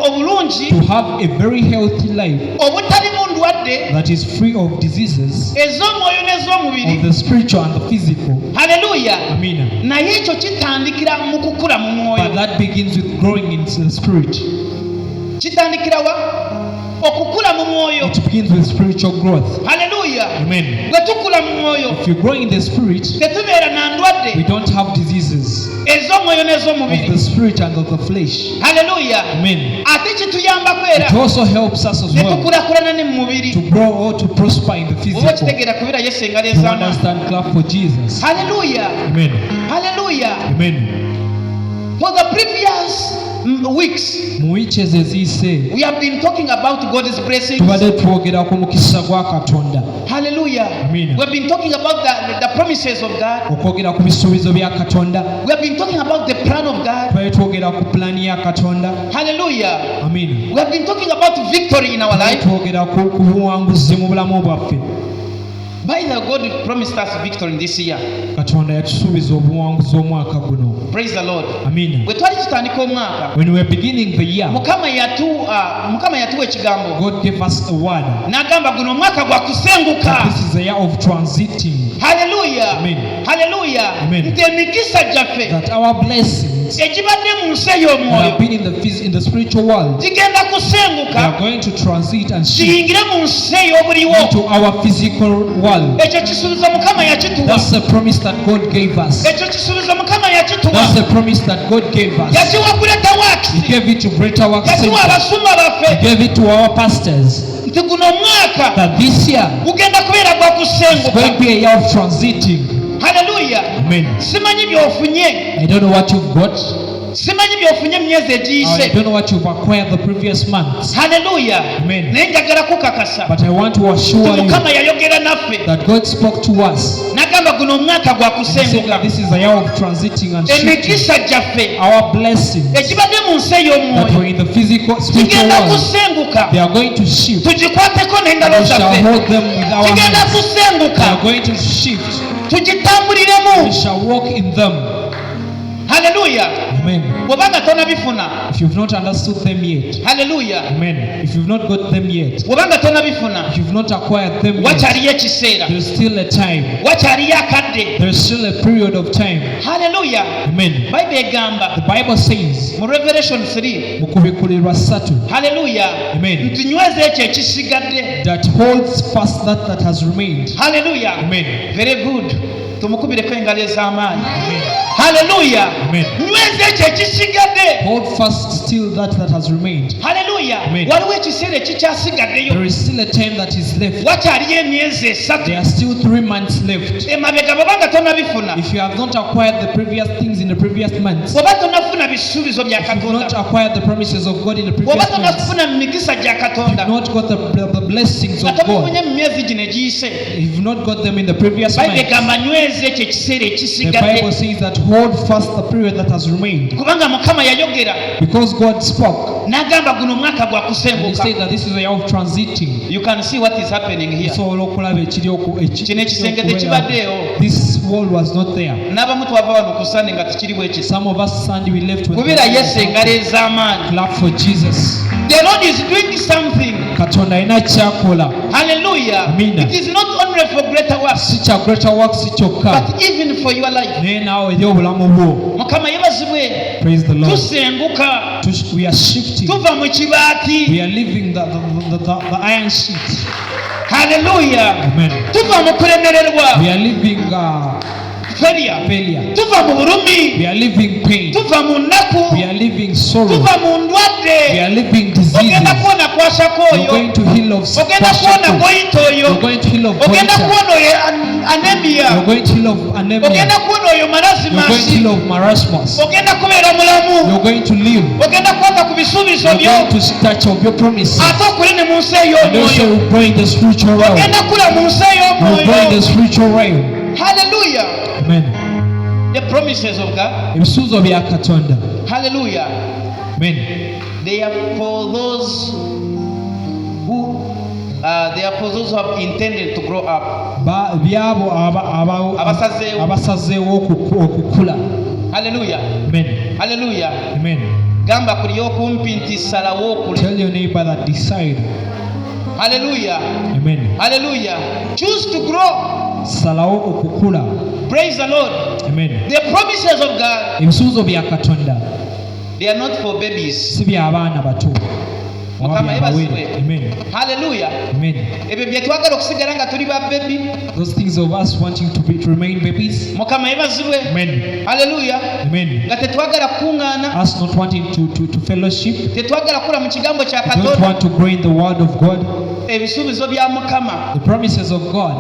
obulungi, To have a very healthy life. obutalimu ndwadde that is free of diseases ez'omwoyo of n'ez'omubiri. the spiritual and the physical. Haleluya. Amina. Naye ekyo kitandikira mu kukula mu But mwoyo. that begins with growing into the spirit. Kitandikira wa? Okukula mu mwoyo. It begins with spiritual growth. Haleluya. Amen. Bwe tukula mu mwoyo If you grow in the spirit, tetubeera na we ndwadde don't have diseases ez'omwoyo of the n'ez'omubiri. spirit and of the flesh. Haleluya. Amen. Ate kituyambako era It also helps us as ne well tukulakulana ne mu mubiri. to grow or to prosper in the Oba physical. okitegeera kubira Yesu engalo To ez'amaanyi. understand, clap for Jesus. Haleluya. Amen. Haleluya. Amen. For the previous weeks Mu wiiki ezo eziyise we have been talking about God's blessings. tubadde twogera ku mukisa gwa Katonda. Hallelujah. Amen. We have been talking about the promises of God. Okwogera ku bisuubizo bya Katonda. We have been talking about the plan of God. Tubadde twogera ku pulaani ya Katonda. Hallelujah. Amina. We have been talking about victory in our Tubadde life. twogera ku buwanguzi mu bulamu bwaffe. By the God promised us victory in this year. Katonda yatusuubiza obuwanguzi omwaka guno. Praise the Lord. Amina. Bwe twali tutandika omwaka, When we were beginning the year, Mukama yatuwa ekigambo. God gave us a word. N'agamba guno omwaka gwa kusenguka. That this is a year of transiting. Hallelujah. Amen. Hallelujah. Amen. Nti emikisa gyaffe That our blessings egibadde mu nsi that have ey'omwoyo been in the spiritual world, gigenda they are kusenguka going to transit and shift kiyingire mu nsi ey'obuliwo. into our physical world. Ekyo kisuubizo Mukama yakituwa. That's the promise that God gave us. Ekyo kisuubizo Mukama yakituwa. That's the promise that God gave us. Yakiwa Greater Works. He gave it to Greater Works Yakiwa Center. abasumba He baffe gave it to our pastors. nti guno omwaka That this year gugenda kubeera gwa is going to kusenguka. be a year of transiting. Haleluya. Amen. Simanyi by'ofunye. I don't know what you've got. Simanyi by'ofunye mu myezi I egiyise. don't know what you've acquired the previous months. Haleluya. Amen. Naye njagala kukakasa But I want to nti assure you Mukama yayogera naffe that God spoke to us. n'agamba guno omwaka gwa He said kusenguka. that this is a year of transiting and shifting. Emikisa gyaffe Our blessings ekibadde mu nsi that ey'omwoyo were in the physical, spiritual kigenda world, kusenguka. they are going to shift. Tugikwateko And n'engalo we shall zaffe. hold them with our Kigenda hands. They kusenguka. are going to shift. Tugitambuliremu. We shall walk in them. Haleluya. Amen. Bw'obanga tonabifuna. If you've not understood them yet, Haleluya. amen. If you've not got them yet, Bw'obanga tonabifuna. if you've not acquired them yet, Wakyaliyo ekiseera. there's still a time. Wakyaliyo akadde. There's still a period of time. Haleluya. Amen. Bayibuli egamba The Bible says, mu Revelation 3. mu kubikulirwa 3, Haleluya. Amen. Nti nyweza ekyo ekisigadde. that holds fast that has remained. Haleluya. Amen. Very good. Tumukubireko engalo ez'amaanyi. Amen. Haleluya. Amen. Nyweza ekyo ekisigadde. Hold fast still that has remained. Haleluya. Amen. Waliwo ekiseera ekikyasigaddeyo. There is still a time that is left. Wakyaliyo emyezi 3. There are still 3 months left. Emabega bw'obanga tonabifuna. If you have not acquired the previous things in the previous months, Bw'oba tonafuna bisuubizo bya if you've not Katonda. acquired the promises of God in the Bw'oba previous months, tonafuna mu mikisa gya if Katonda. you've not got the blessings Nga of God, tobifunye mu myezi gino egiyise. if you've not got them in the previous Bayibuli months, egamba nyweza ekyo ekiseera the ekisigadde. Bible says that hold fast the period that has remained. Kubanga Mukama yayogera. Because God spoke, N'agamba guno omwaka gwa and He kusenguka. said that this is a year of transiting. You can see what is happening here. Osobola okulaba ekiri Kino ekisenge tekibaddeewo. This wall was not there. N'abamu twava wano ku Sunday nga tekiri bwe kisa. Some of us Sunday we left with Kubira Yesu engalo ez'amaanyi. clap for Jesus. The Lord is doing something. Katonda alina kyakola. Hallelujah. Amina. It is not only for greater works, Si kya greater works si kyokka, but even for your life. naye naawe eri obulamu bwo. Mukama yebazibwe. Praise the Lord. Tusenguka. We are shifting. Tuva mu kibaati. We are leaving the iron sheet. Hallelujah. Amen. Tuva mu kulemererwa. We are leaving Failure. failure. Tuva mu bulumi. We are leaving pain. Tuva mu nnaku. We are leaving sorrow. Tuva mu We ndwadde. are leaving Ogenda diseases. kuwona kwasako We're oyo. going to heal of Ogenda kuwona kwashiorkor. goyita oyo. We're going to heal of Ogenda goiter. kuwona oyo anemia. We're going to heal of anemia. Ogenda kuwona oyo You're going to marazimasi. heal of marasmus. Ogenda kubeera mulamu. You're going to live. Ogenda kwata ku bisuubizo You're byo. going to touch of your promises. Ate okule ne mu nsi And also ey'omwoyo. you grow in the spiritual realm. Ogenda kula mu nsi You grow in the ey'omwoyo. spiritual realm. Hallelujah. Amen. The promises of God. Ebisuubizo bya Katonda. Hallelujah. Amen. They are for those who have intended to grow up. Byabo Abasazeewo. abasazeewo okukula. Hallelujah. Amen. Hallelujah. Amen. Gamba kuli okumpi nti salawo okule. Tell your neighbor that decide. Hallelujah. Amen. Hallelujah. Choose to grow. Salawo okukula. Praise the Lord. Amen. The promises of God, Ebisuubizo bya Katonda they are not for babies. si by'abaana bato. Mukama yebazibwe. Amen. Hallelujah. Amen. Ebyo bye twagala okusigala nga tuli ba baby. Those things of us wanting to remain babies. Mukama yebazibwe. Amen. Hallelujah. Amen. Nga tetwagala kukuŋŋaana. Us not wanting to fellowship. Tetwagala kula mu kigambo kya We don't Katonda. want to grow in the word of God. Ebisuubizo bya Mukama The promises of God,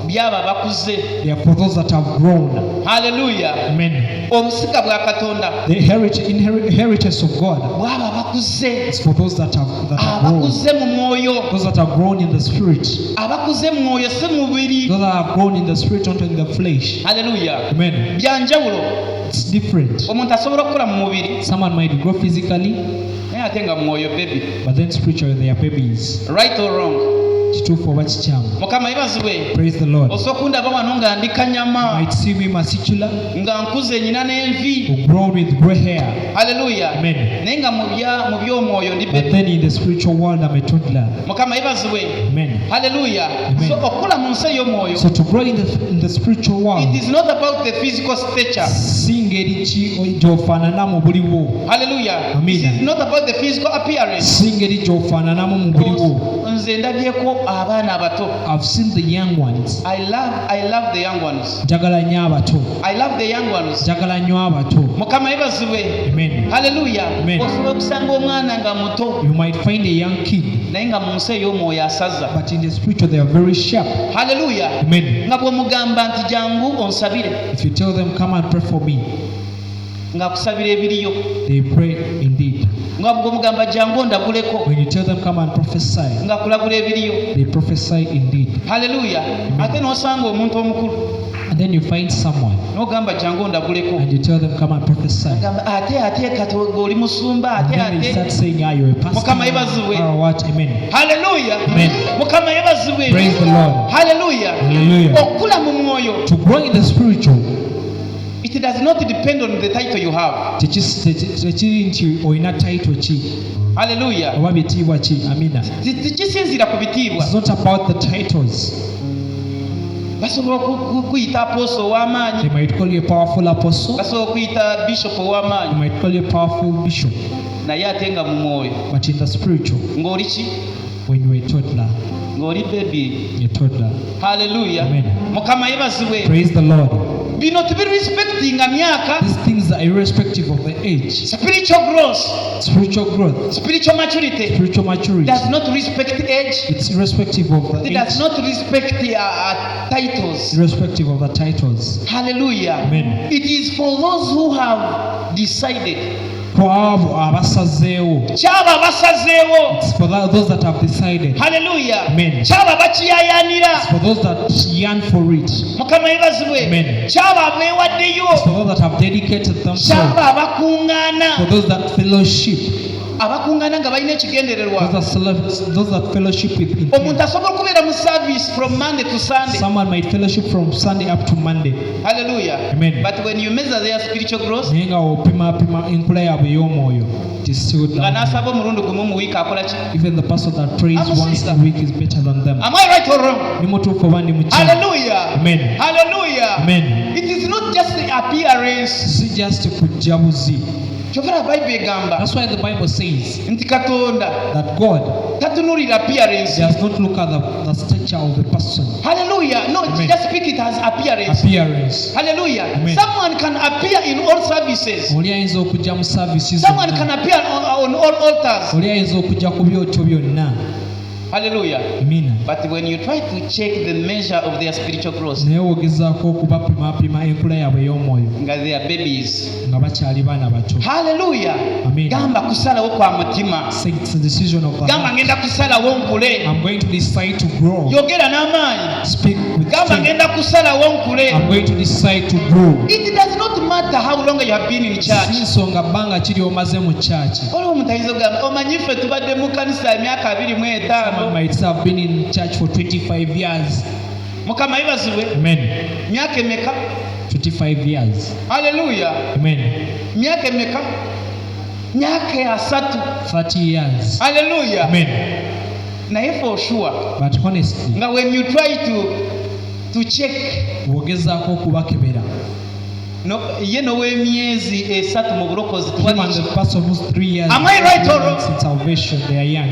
byaba bakuze. they are for those that have grown. Hallelujah. Amen. Obusika bwa Katonda The inheritance of God bwaba bakuze. is for those that have grown. Abakuze mu mwoyo. Those that have grown in the spirit. Abakuze mu mwoyo si mubiri. Those that have grown in the spirit, not in the flesh. Hallelujah. Amen. Byanjawulo. It's different. Omuntu asobola okukula mu mubiri Someone might grow physically, naye ate nga mu mwoyo baby. but then spiritually they are babies. Right or wrong? Kituufu oba kikyamu. Mukama yebazibwe. Praise the Lord. Osobola okundaba wano nga ndi You kanyama might see me masicula, nga nkuze nyina n'envi. who grown with grey hair. Hallelujah. Amen. Naye nga mu by'omwoyo ndi But baby. then in the spiritual world, I'm a toddler. Mukama yebazibwe. Amen. Hallelujah. Amen. So okula mu nsi ey'omwoyo, So to grow in the spiritual world, it is not about the physical stature. si ngeri ki gy'ofaananamu buliwo. Hallelujah. Amen. It is not about the physical appearance. Si ngeri gy'ofaananamu mu buliwo. Nze ndabyeko abaana abato. I've seen the young ones. I love the young ones. Njagala nnyo abato. I love the young ones. Njagala nnyo abato. Mukama yebazibwe. Amen. Hallelujah. Amen. Osobola okusanga omwana nga muto You might find a young kid, naye nga mu nsi ey'omwoyo asaza. but in the spiritual they are very sharp. Hallelujah. Amen. Nga bw'omugamba nti jangu onsabire, If you tell them, come and pray for me, ng'akusabira ebiriyo. they pray indeed. Nga bw'omugamba jangu ondaguleko, When you tell them, come and prophesy, ng'akulagula ebiriyo. they prophesy indeed. Hallelujah. Ate n'osanga omuntu omukulu And then you find someone n'ogamba jangu ondaguleko, and you tell them, come and prophesy. agamba ate katoga oli musumba And then they start saying, you're a pastor Mukama yebazibwe. or what? Amen. Hallelujah. Amen. Mukama yebazibwe. Praise the Lord. Hallelujah. Hallelujah. Okula mu mwoyo, To grow in the spiritual, it does not depend on the title you have. tekiri nti olina title ki Hallelujah. oba bitiibwa ki. Amina. Tekisinziira ku bitiibwa. It's not about the titles. Basobola okuyita apostle ow'amaanyi, They might call you a powerful apostle. basobola okuyita bishop They ow'amaanyi, might call you a powerful bishop. naye ate nga mu mwoyo But in the spiritual, ng'oli ki? when you're a toddler, Ng'oli baby. you're a toddler. Hallelujah. Amen. Mukama yebazibwe. Praise the Lord. Bino tebirespectinga myaka. These things are irrespective of the age. Spiritual growth, Spiritual growth, spiritual maturity spiritual maturity, does not respect age. it's irrespective of the It does age, not respect titles. irrespective of the titles. Hallelujah. Amen. It is for those who have decided. Kwabo abasazeewo. Kyaba basazeewo. It's for those that have decided. Hallelujah. Amen. Kyaba bakiyayaanira. It's for those that yearn for it. Mukama yebazibwe. Amen. Kyaba abeewaddeyo. It's for those that have dedicated themselves. Kyaba abakuŋŋaana. For those that fellowship. Abakuŋŋaana nga balina ekigendererwa. Those that fellowship with Omuntu intent. asobola okubeera mu service from Monday to Sunday. Someone might fellowship from Sunday up to Monday. Hallelujah. Amen. But when you measure their spiritual growth, Naye nga opimapima enkula yaabwe ey'omwoyo, it is still nga down. n'asaba omulundi gumu mu wiiki akola ki? Even the person that prays I'm once a sister. week is better than them. Am I right or wrong? Ni mutuufu oba ndi mukyamu? Hallelujah. Amen. Hallelujah. Amen. It is not just the appearance. Si just kujja buzi. Kyokera Bible egamba That's why the Bible says nti Katonda that God tatunulira appearance. does not look at the stature of the person. Hallelujah. No, Amen. just speak it as appearance. Appearance. Hallelujah. Amen. Someone can appear in all services. Oli ayinza okujja mu services Someone zonna. can appear on all altars. Oli ayinza okujja ku byoto byonna. Hallelujah. Amina. But when you try to check the measure of their spiritual growth, Naye wogezaako okubapimapima enkula yaabwe ey'omwoyo nga they are babies. nga bakyali baana bato. Hallelujah. Amen. Gamba kusalawo kwa mutima. Say it's a decision of the Gamba heart. ngenda kusalawo nkule. I'm going to decide to grow. Yogera n'amaanyi. Speak with Gamba strength. ngenda kusalawo nkule. I'm going to decide to grow. It does not matter how long you have been in Si church. nsonga bbanga kiri omaze mu kyaki. Waliwo omuntu ayinza okugamba omanyi ffe tubadde mu kanisa emyaka 25. Someone might have been in church for 25 years. Mukama yebazibwe. Amen. Myaka emeka? 25 years. Hallelujah. Amen. Myaka emeka? Myaka 3. 30 years. Hallelujah. Amen. naye for sure but honestly nga when you try to check wogezaako okubakebera no ye no w'emyezi 3 mu bulokozi and the person who's 3 years am I right or wrong? in salvation they are young.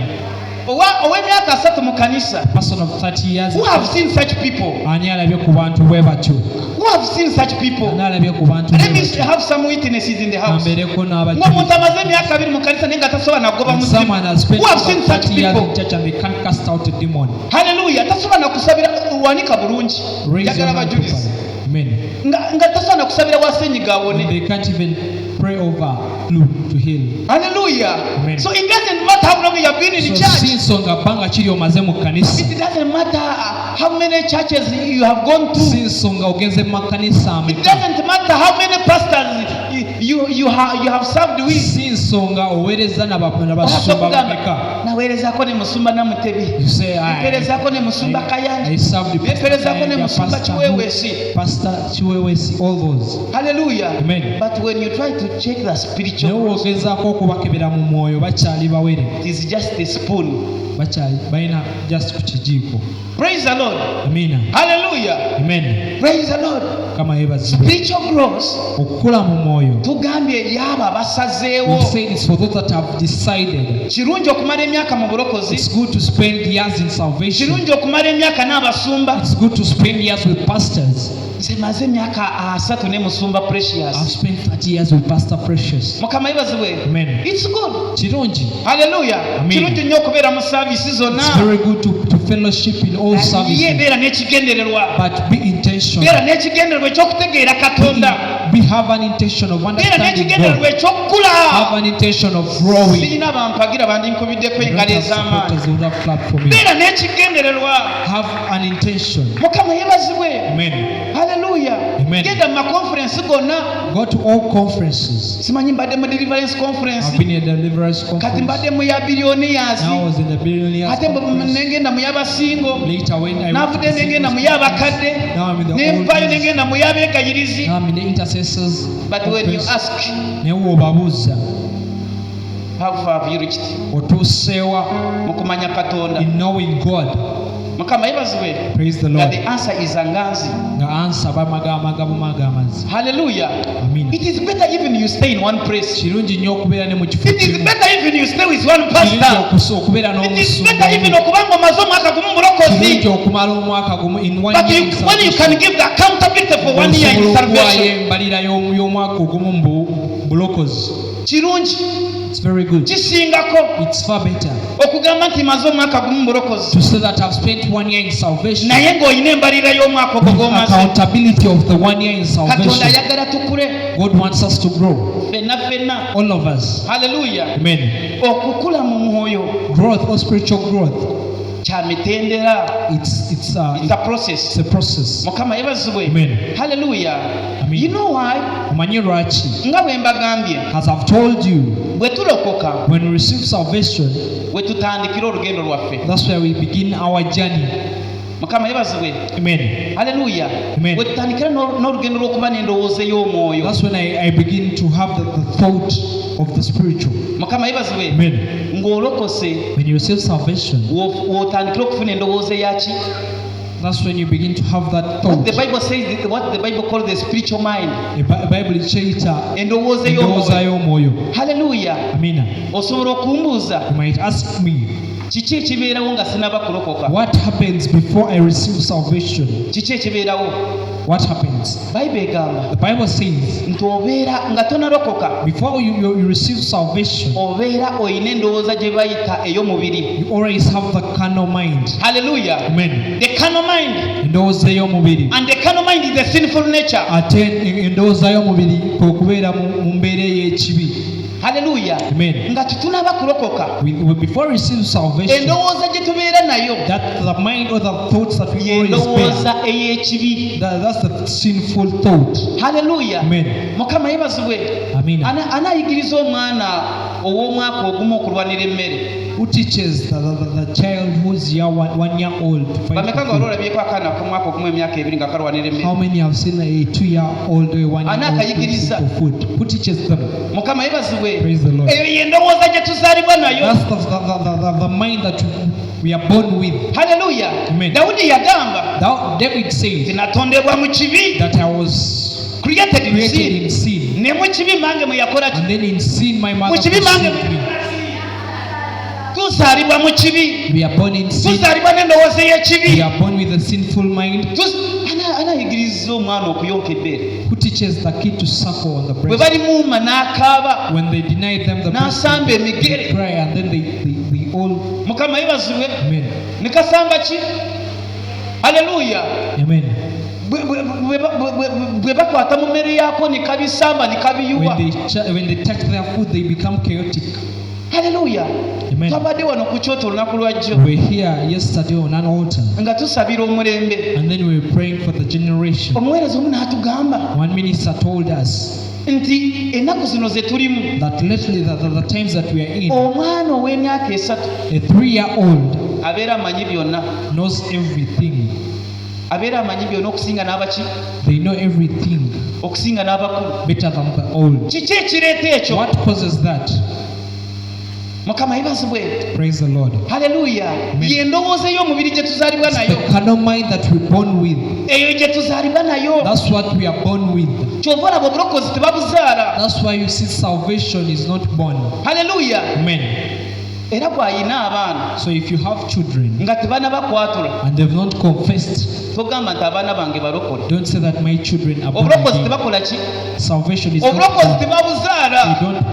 ow'emyaka 3 mu kanisa Person of 30 years who have seen such people, ani alabye ku bantu bwe batyo who have seen such people. ani alabye ku bantu Let me have some witnesses in the house. ambeereko Ng'omuntu amaze emyaka 2 mu kanisa naye nga tasobola nagoba muzimu. someone has spent Who have seen such 30 years in people? church and they can't cast out a demon. Hallelujah. Tasobola nakusabira wanika bulungi. Raise your Njagala hand bajulizi. properly. Amen. Nga tasobola nakusabira wasenyiga awone. They can't even pray over flu to heal. Hallelujah. Amen. So it doesn't matter how long you have been in the So church. since nga bbanga kiri omaze mu kanisa It doesn't matter how many churches you have gone to. since nga ogenze mu makanisa It ameka doesn't matter how many pastors you have served with. since nga oweereza n'abasumba bameka. naweerezaako ne musumba namutebi, You say mpeerezaako ne musumba Kayanja, I served the mpeerezaako ne musumba pastor, Kiweweesi. Pastor Chiwewesi, all those. Hallelujah. Amen. But when you try to check the Naye spiritual, wogezaako okubakebera mu mwoyo bakyali bawere it is just a spoon. bakyali balina just ku kijiiko. Praise the Lord. Amina. Hallelujah. Amen. Praise the Lord. Kama yeebazibwe. Spiritual growth Okukula mu mwoyo. tugambye eri abo abasazeewo. We say it's for those that have decided. Kirungi okumala emyaka mu bulokozi, It's good to spend years in salvation. kirungi okumala emyaka n'abasumba. It's good to spend years with pastors. Nze maze emyaka 3 ne musumba Precious. I've spent 30 years with Pastor Precious. Mukama yebazibwe. Amen. It's good. Kirungi. Hallelujah. Amen. Kirungi nnyo okubeera mu saavisi zonna. It's very good to fellowship in all Ye services. beera n'ekigendererwa. But be intentional. Beera n'ekigendererwa ekyokutegeera Katonda. Have an intention of Beera understanding n'ekigendererwa God. ekyokukula. Have an intention of growing. Sirina bampagira bandinkubiddeko I don't engalo have ez'amaanyi. supporters who would have clapped for me. Beera n'ekigendererwa. Have an intention. Mukama yebazibwe. Amen. Hallelujah. Amen. Genda mu makonferensi gonna. Go to all conferences. Simanyi mbadde mu deliverance conference. I've been in a deliverance Kati conference. mbadde mu ya billionaires. Now I was in the billionaires Ate conference. nengenda mu y'abasingo. Later when I went to Navudde the nengenda mu singles y'abakadde. now I'm in the old Nenvayo ones. nengenda mu y'abeegayirizi. Now I'm in the intercessors But when you conference. ask, Naye bw'obabuuza how far have you reached? otuuseewa Mu kumanya Katonda. in knowing God. Mukama yebazibwe. Praise the That Lord. the answer is anganzi. Nga ansa bamagamaga amazzi. Hallelujah. Amina. It is better even you stay in one place. Kirungi nnyo okubeera ne mu kifo It is kimu. better even you stay with one Kirungi pastor. okubeera It is n'omusumba better even omu. okubanga omaze omwaka gumu Kirungi mulokozi. okumala omwaka gumu in one But year you, in when you salvation. can give the accountability for 1 year in Osobola okuwaayo salvation. embalira y'omwaka ogumu mu bulokozi. Kirungi. It's very good. Kisingako It's far better okugamba nti maze omwaka gumu mulokozi. to say that I've spent 1 year in salvation. Naye ng'olina embalira y'omwaka ogwo With gw'omaze. accountability of the 1 year in Katonda salvation. ayagala tukule. God wants us to grow. Ffenna. All of us. Hallelujah. Amen. Okukula mu mwoyo Growth or spiritual growth. kya mitendera. It's It's a process. a process. Mukama yebazibwe. Amen. Hallelujah. Amen. You know why? Omanyi lwaki? Nga bwe mbagambye, As I've told you, bwe tulokoka, when we receive salvation, bwe tutandikira olugendo lwaffe. that's where we begin our journey. Mukama yebazibwe. Amen. Hallelujah. Amen. Bwe tutandikira n'olugendo lw'okuba n'endowooza y'omwoyo. That's when I begin to have the thought of the spiritual. Mukama yebazibwe. Amen. Ng'olokose, When you receive salvation, w'otandikira okufuna endowooza yaki? that's when you begin to have that What thought. the Bible says, what the Bible calls the spiritual mind. Bible kyeyita Endowooza endowooza y'omwoyo. y'omwoyo. Hallelujah. Amina. Osobola okumbuuza, You might ask me, kiki ekibeerawo nga sinaba kulokoka? what happens before I receive salvation? Kiki ekibeerawo? What happens? Bayibuli egamba The Bible says, nti obeera nga tonalokoka, before you receive salvation, obeera olina endowooza gye bayita ey'omubiri. you always have the carnal mind. Hallelujah. Amen. The carnal mind, Endowooza y'omubiri. and the carnal mind is the sinful nature. Ate endowooza y'omubiri kwe kubeera mu mbeera ey'ekibi. Hallelujah. Amen. Nga tetunaba kulokoka, Before we receive salvation, endowooza gye tubeera nayo that the mind or the thoughts that we always endowooza bear, ey'ekibi. that's the sinful thought. Hallelujah. Amen. Mukama yebazibwe. Amina. Anaayigiriza omwana ow'omwaka ogumu okulwanira emmere. who teaches the child who's 1 year old to fight bameka nga for food? olwolabyeko akaana k'omwaka ogumu emyaka ebiri nga kalwanira emmere How many have seen a 2-year-old or a 1 Ani year old akayigiriza? for food? Who teaches them? mukama yebazibwe Praise the Lord. eyo y'endowooza gye tuzaalibwa nayo That's the mind that we are born with. haleluya Amen. dawudi yagamba David says tinatondebwa mu kibi that I was created in created sin in sin, ne mu kibi mange mwe yakola ki and then in sin my mu mother kibi mange conceived me. tuzaalibwa mu kibi We are born in sin. tuzaalibwa n'endowooza We y'ekibi are born with a sinful mind. anayigiriza omwana okuyonka ebbeere Who teaches the kid to suckle on the bwe breast? balimuuma n'akaaba When they deny them the breast, n'asamba they emigere cry, and then they all, mukama yebazibwe amen, ne kasamba ki haleluya amen. bwe bakwata mu mmere yaako ne kabisamba ne kabiyuwa When they touch their food, they become chaotic. haleluya Amen. twabadde wano ku kyoto olunaku lwajjo We were here yesterday on an altar, nga tusabira omulembe and then we were praying for the generation. omuweereza omu n'atugamba One minister told us nti ennaku zino ze tulimu that lately, the times that we are in, omwana ow'emyaka esatu a 3-year-old abeera amanyi byonna knows everything. abeera amanyi byonna okusinga n'abaki They know everything okusinga n'abakulu better than the old. kiki ekireeta ekyo What causes that? mukama yebazibwe Praise the Lord. haleluya Amen. y'endowooza ey'omubiri gye tuzaalibwa It's nayo the carnal mind that we're born with. eyo gye tuzaalibwa nayo That's what we are born with. kyova olaba obulokozi tebabuzaala That's why you see salvation is not born. haleluya Amen. era bw'ayina abaana So if you have children nga tebannabakwatula and they've not confessed, togamba nti abaana bange balokole don't say that my children are born obulokozi again. tebakola ki Salvation is not obulokozi born. tebabuzaala They don't.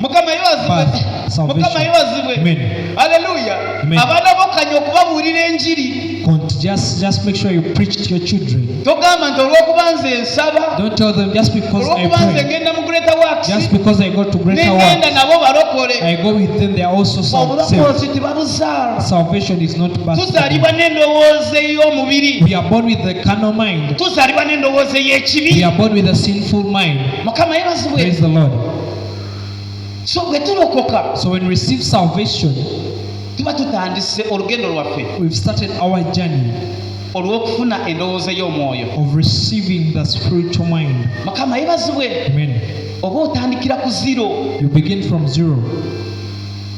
mukama yebazibwe But salvation. mukama yebazibwe Amen. haleluya Amen. abaana bokkanya okubabuulira enjiri Just make sure you preach to your children. togamba nti olw'okuba nze nsaba Don't tell them just because I olw'okuba nze pray, ngenda mu Greater Works just because I go to greater negenda works, nabo balokole I go with them, they are also saved. obulokozi tebabuzaala Salvation is not bad. tuzaalibwa n'endowooza ey'omubiri We are born with the carnal mind. tuzaalibwa n'endowooza We ey'ekibi are born with a sinful mind. mukama yebazibwe Praise the Lord. so bwe tulokoka So when we receive salvation, tuba tutandise olugendo lwaffe we've started our journey olw'okufuna endowooza y'omwoyo of receiving the spiritual mind. mukama yebazibwe Amen. oba otandikira ku zero You begin from zero.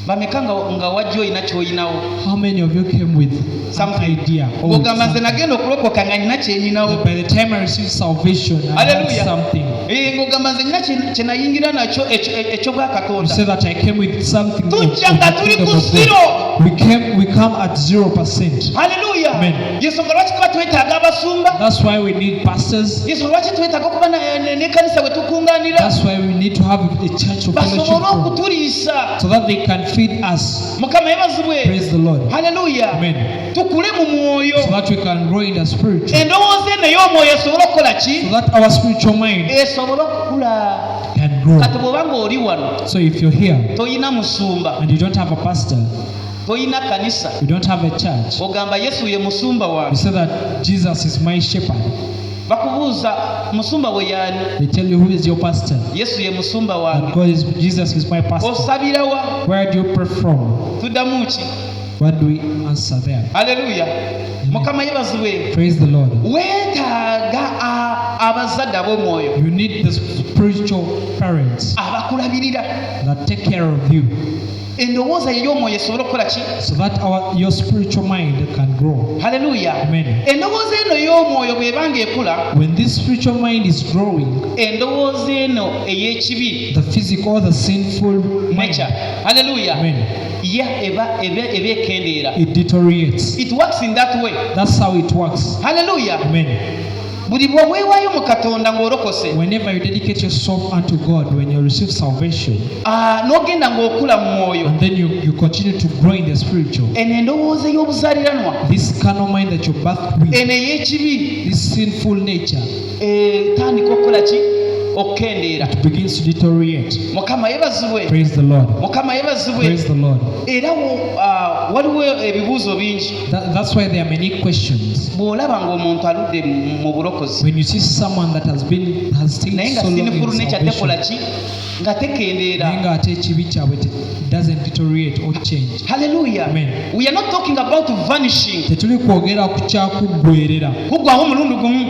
bameka nga wajja olina ky'olinawo How many of you came with some idea? or with ng'ogamba nze something? nagenda okulokoka nga nina kyeninawo That by the time I received salvation, I had Hallelujah. something. ng'ogamba nze nina kye nayingira nakyo You eky'obwakatonda say that I came with something of tujja nga the tuli kingdom ku of zero God. We come at 0%. haleluya Amen. yensonga lwaki tuba twetaaga abasumba That's why we need pastors. yensonga lwaki twetaaga okuba n'ekkanisa bwe tukungaanira That's why we need to have a church of fellowship basobole from, okutuliisa so that they can feed us. mukama yebazibwe Praise the Lord. haleluya Amen. tukule mu mwoyo So that we can grow in the spiritual. endowooza eno ey'omwoyo esobole okukola ki So that our spiritual mind esobole okukula can grow. kati bw'oba ng'oli wano So if you're here toyina musumba and you don't have a pastor, toyina kanisa you don't have a church, ogamba yesu ye musumba you wange say that Jesus is my shepherd. bakubuuza musumba bwe yaani They tell you who is your pastor. yesu ye musumba And wange Jesus is my pastor. osabira wa Where do you pray from? tuddamu ki What do we answer there? haleluya mukama yebazibwe Praise the Lord. weetaaga abazadde ab'omwoyo You need the spiritual parents abakulabirira that take care of you, endowooza ey'omwoyo esobole okukola ki so that your spiritual mind can grow. haleluya Amen. endowooza eno ey'omwoyo bw'ebanga ekula When this spiritual mind is growing, endowooza eno ey'ekibi the physical, the sinful mind, nature haleluya amen, eba ekendeera it deteriorates. it works in that way That's how it works. haleluya Amen. buli bw'obwewaayo mu katonda ng'olokose Whenever you dedicate yourself unto God, when you receive salvation, n'ogenda ng'okula mu mwoyo and then you continue to grow in the spiritual, eno endowooza ey'obuzaaliranwa this carnal mind that you're birthed with, eno ey'ekibi this sinful nature, etandika okukola ki okukendeera it begins to deteriorate. mukama yebazibwe Praise the Lord. mukama yebazibwe Praise the Lord. era waliwo ebibuuzo bingi That's why there are many questions. bw'olaba ng'omuntu aludde mu bulokozi When you see someone that has stayed naye nga so long sinful in nature tekola salvation, ki nga tekendeera. naye ng'ate ekibi kyabwe doesn't deteriorate or change. Hallelujah. Amen. We are not talking about vanishing. Tetuli kwogera ku kyakuggwerera, Kuggwaho mulundi gumu.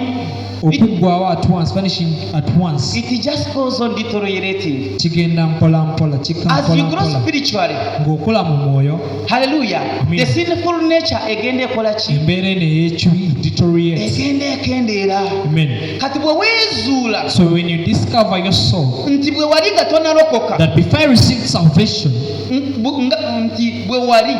okuggwawo at once, vanishing at once. It just goes on deteriorating. Kigenda mpola mpola, kikka As you mpola grow mpola. spiritually, Ng'okula mu mwoyo, hallelujah, Amen. the sinful nature egenda ekola ki? embeera eno ey'ekibi deteriorates. Egenda ekendeera. Amen. Kati bwe weezuula So when you discover your soul, nti bwe wali nga tonalokoka, that before you received salvation, nti bwe wali,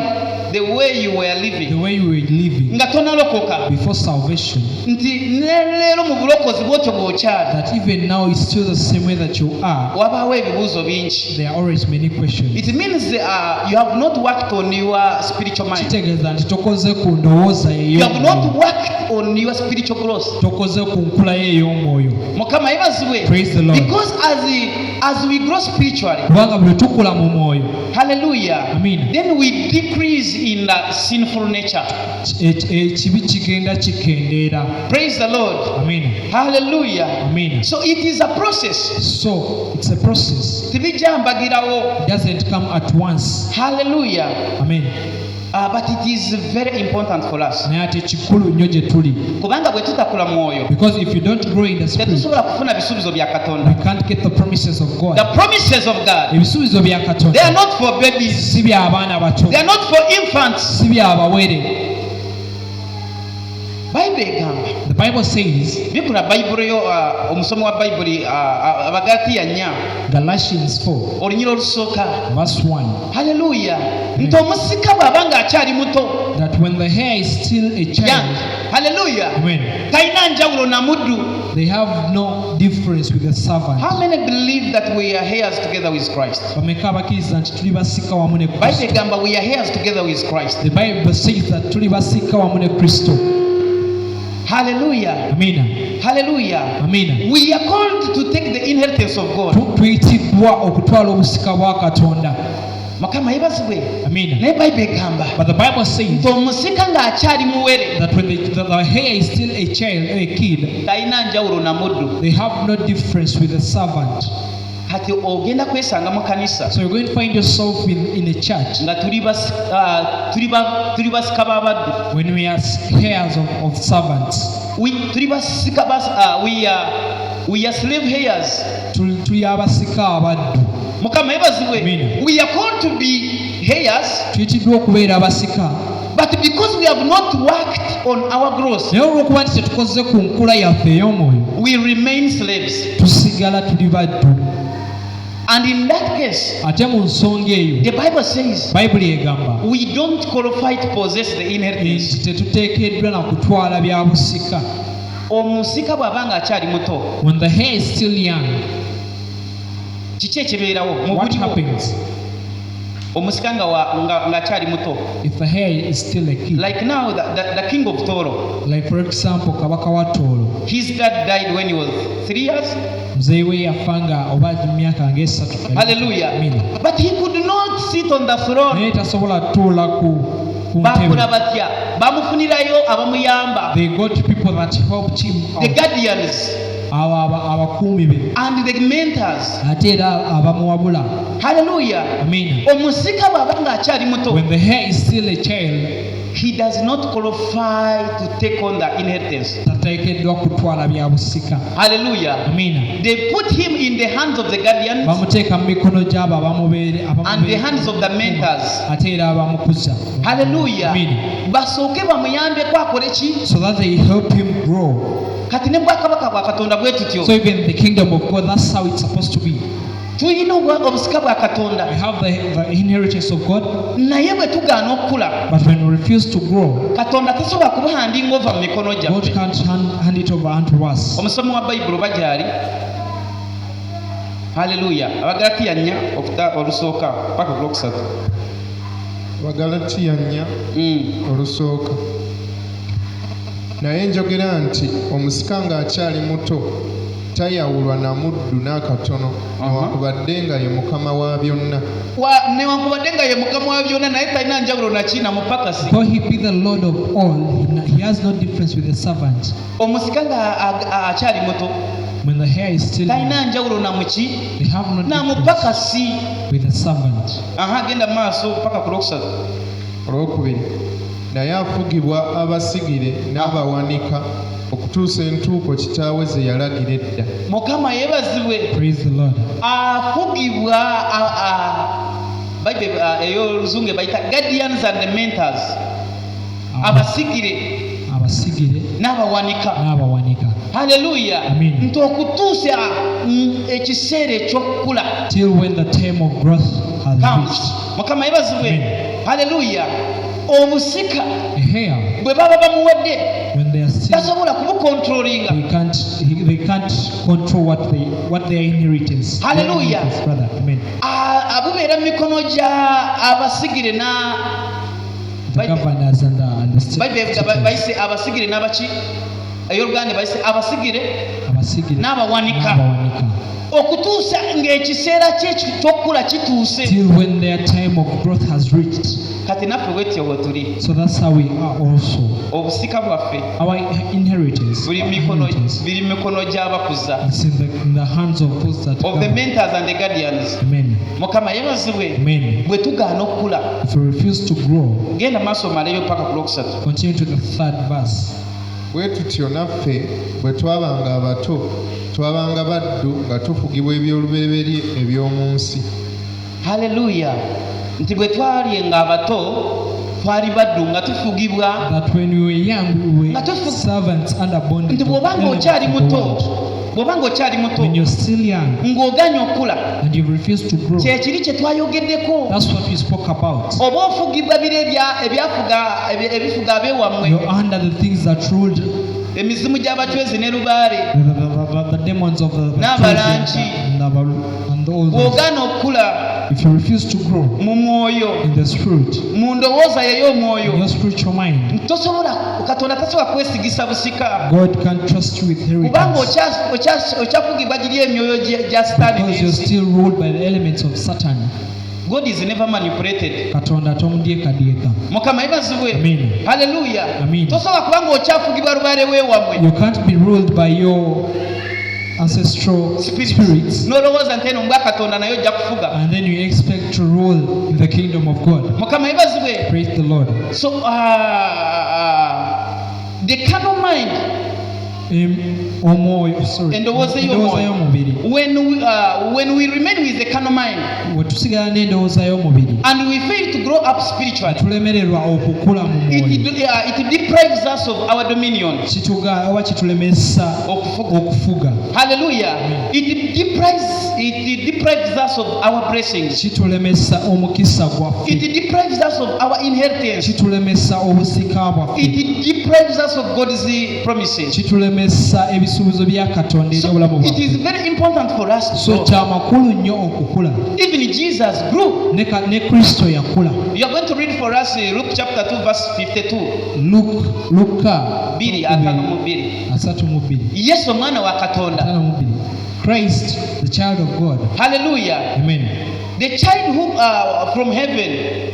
the way you were the living, way you were living nga tonalokoka, before salvation, nti ne leero mu bulokozi bwotyo bw'okyali, that even now it's still the same way that you are, wabaawo ebibuuzo bingi. there are always many questions. It means you have not worked on your spiritual mind. Kitegeeza nti tokoze ku ndowooza You have not ey'omwoyo, worked on your spiritual growth. tokoze ku nkula ye ey'omwoyo. Mukama yebazibwe. Praise the Lord. Because as we grow spiritually, Kubanga bwe tukula mu mwoyo, hallelujah, Amen. then we decrease in the sinful nature. ekibi kigenda kikendeera. Praise the Lord. Amina. Hallelujah. Amina. So it is a process. So it's a process. Tibijambagirawo. It doesn't come at once. Hallelujah. Amen. But it is very important for us. Naye ate kikulu nnyo gye tuli. Kubanga bwe tutakula mwoyo, Because if you don't grow in the spirit, tetusobola kufuna bisuubizo bya we Katonda. can't get the promises of God. The promises of God, Ebisuubizo bya they are Katonda not for babies. si by'abaana bato, They are not for infants. si by'abawere. Bayibuli egamba, The Bible says, bikula Bayibuli yo omusomi wa Bayibuli Abagatiya 4 Galatians 4 olunyira olusooka. verse 1, Hallelujah. Nti omusika bw'aba ng'akyali muto, that when the hair is still a young, child, hallelujah, amen, talina njawulo na muddu. they have no difference with the servant. How many believe that we are heirs together with Christ? Bameka abakkiriza nti tuli basika wamu ne Bayibuli Kristo. egamba we are heirs together with Christ. The Bible says that tuli basika wamu ne Kristo. Hallelujah. Amina. Hallelujah. Amina. We are called to take the inheritance of God. Tuyitiddwa okutwala obusika bwa Katonda. Mukama yebazibwe. Amina. Naye Bayibuli egamba But the Bible says nti omusika ng'akyali muwere, that when the hair is still a child, a kid, talina njawulo na muddu. they have no difference with the servant. Kati ogenda kwesanga mu kanisa So you're going to find yourself in a church nga tuli basika b'abaddu. when we are heirs of servants. Tuli basika we are slave heirs. Tuli abasika abaddu. Mukama yebazibwe. Amen. We are called to be heirs, Tuyitiddwa okubeera abasika. but because we have not worked on our growth, Naye olw'okuba nti tetukoze ku nkula yaffe ey'omwoyo, we remain slaves. tusigala tuli baddu. And in that case, Ate mu nsonga eyo, the Bible says Bayibuli egamba we don't qualify to possess the inheritance. nti tetuteekeddwa na kutwala bya busika. Omusika bw'aba ng'akyali muto, When the hair is still young, kiki ekibeerawo mu what buliwo? happens Omusika ng'akyali muto, if the hair is still a kid? like now the king of Toro, Like for example, kabaka wa Tooro, his dad died when he was 3 years. muzeeyi we yafa nga oba emyaka ng'esatu. Hallelujah. Amina. But he could not sit on the throne. Naye tasobola tuula ku Bakola ntebe. batya? Bamufunirayo abamuyamba, They got people that helped him the out. guardians Abakuumi be, and the mentors. ate era abamuwabula. Hallelujah. Amina. Omusika bw'aba ng'akyali muto, When the hair is still a child, he does not qualify to take on the inheritance. tateekeddwa kutwala bya busika. Hallelujah. Amina. They put him in the hands of the guardians Bamuteeka mu mikono gy'abo and the hands of the mentors. ate era abamukuza. Hallelujah. Amina. Basooke bamuyambeko akole ki? So that they help him grow. Kati ne bwakabaka bwa Katonda bwe tutyo. So even the kingdom of God, that's how it's supposed to be. Tulina obusika bwa We Katonda, have the inheritance of God, naye bwe tugaana okukula, but when we refuse to grow, Katonda tasobola kubahandinga ova mu mikono God gyaffe. can't hand it over unto us. Omusomi wa Bayibuli oba gyali? Haleluya. Abagalatiya 4 olusooka paka ku lwokusatu. Abagalatiya 4 olusooka. Naye njogera nti omusika ng'akyali muto tayawulwa na muddu n'akatono, newankubadde nga ye mukama wa byonna. Newankubadde nga ye mukama wa byonna naye talina njawulo naki na mupakasi. Though he be the Lord of all, he has no difference with the servant. Omusika nga akyali muto, When the hair is still talina young, njawulo namuki they have no difference namupakasi. with a servant. Genda maaso paka ku lwokusatu. olwokubiri naye afugibwa abasigire n'abawanika okutuusa entuuko kitaawe ze yalagira edda. Mukama yeebazibwe. Praise the Lord. Afugibwa ey'oluzungu bayita guardians and mentors, abasigire n'abawanika. Haleluya. Amen. Nti okutuusa ekiseera eky'okukula Till when the time of growth has comes. reached. Mukama yeebazibwe. Amen. Haleluya. Obusika A hair, bwe baba bamuwadde when they are still, tasobola kubukontrolinga. they can't control what their inheritance. Hallelujah. Their inheritance, brother. Amen. Abubeera mu mikono gya abasigire na The governors and the Bayibuli bayise abasigire n'abaki ey'Oluganda bayise abasigire n'abawanika. Okutuusa ng'ekiseera kye ky'okukula kituuse. Till when their time of growth has reached. Kati naffe bwetyo bwe tuli. So that's how we are also. Obusika bwaffe Our inheritance. biri mu mikono gy'abakuza. It's in the hands of those that Of the govern. mentors and the guardians. Amen. Mukama yeebazibwe. Amen. Bwe tugaana okukula. If we refuse to grow, Genda maaso maleyo paka ku lwokusatu. continue to the third verse. bwe tutyo naffe bwe twabanga abato twabanga baddu nga tufugibwa eby'olubereberye eby'omu nsi. Haleluya. Nti bwe twalinga abato twali baddu nga tufugibwa. That when we were young, we Nga were tufu- servants under bondage. Nti of bw'obanga elements okyali of the muto world. When you're still young ng'oganya okukula, and you refuse to grow, kye kiri kye twayogeddeko. that's what we spoke about. Oba ofugibwa bire ebifuga abeewammwe, You're under the things that ruled emizimu gy'abacwezi ne lubaale. the demons of the N'abalangi. and all those. Bw'ogaana okukula If you refuse to grow mu mwoyo, in the spirit, mu ndowooza in y'omwoyo, your spiritual mind, Katonda tasobola kwesigisa busika. God can't trust you with Kubanga inheritance okyafugibwa giri emyoyo gya Sitaani because you're n'ensi. still ruled by the elements of Satan. God is never manipulated. Katonda tomudyekaddyeka. Mukama yeebazibwe. Amen. Haleluya. Amen. Tosobola kubanga okyafugibwa lubaale weewammwe. You can't be ruled by your ancestral spirits N'olowooza nti eno mbwa Katonda naye ojja kufuga. and then you expect to rule in the kingdom of God. Mukama yeebazibwe. Praise the Lord. So the carnal mind, endowooza y'omubiri. When we remain with the carnal mind bwe tusigala n'endowooza y'omubiri and we fail to grow up spiritually, tulemererwa okukula mu mwoyo, it deprives us of our dominion. oba kitulemesa okufuga, Hallelujah. It deprives us of our blessings. kitulemesa omukisa gwaffe, It deprives us of our inheritance. kitulemesa obusika bwaffe, It deprives us of God's promises. kitulemesa ebisuubizo bya Katonda eri So obulamu it is bwaffe. very important for us to So grow. kya makulu nnyo okukula. Even Jesus grew. Ne Kristo yakula. You are going to read for us Luke chapter 2 verse 52. Luka 2:32. Yesu omwana wa Katonda. 5:52. Christ, the child of God. Hallelujah. Amen. The child who from heaven.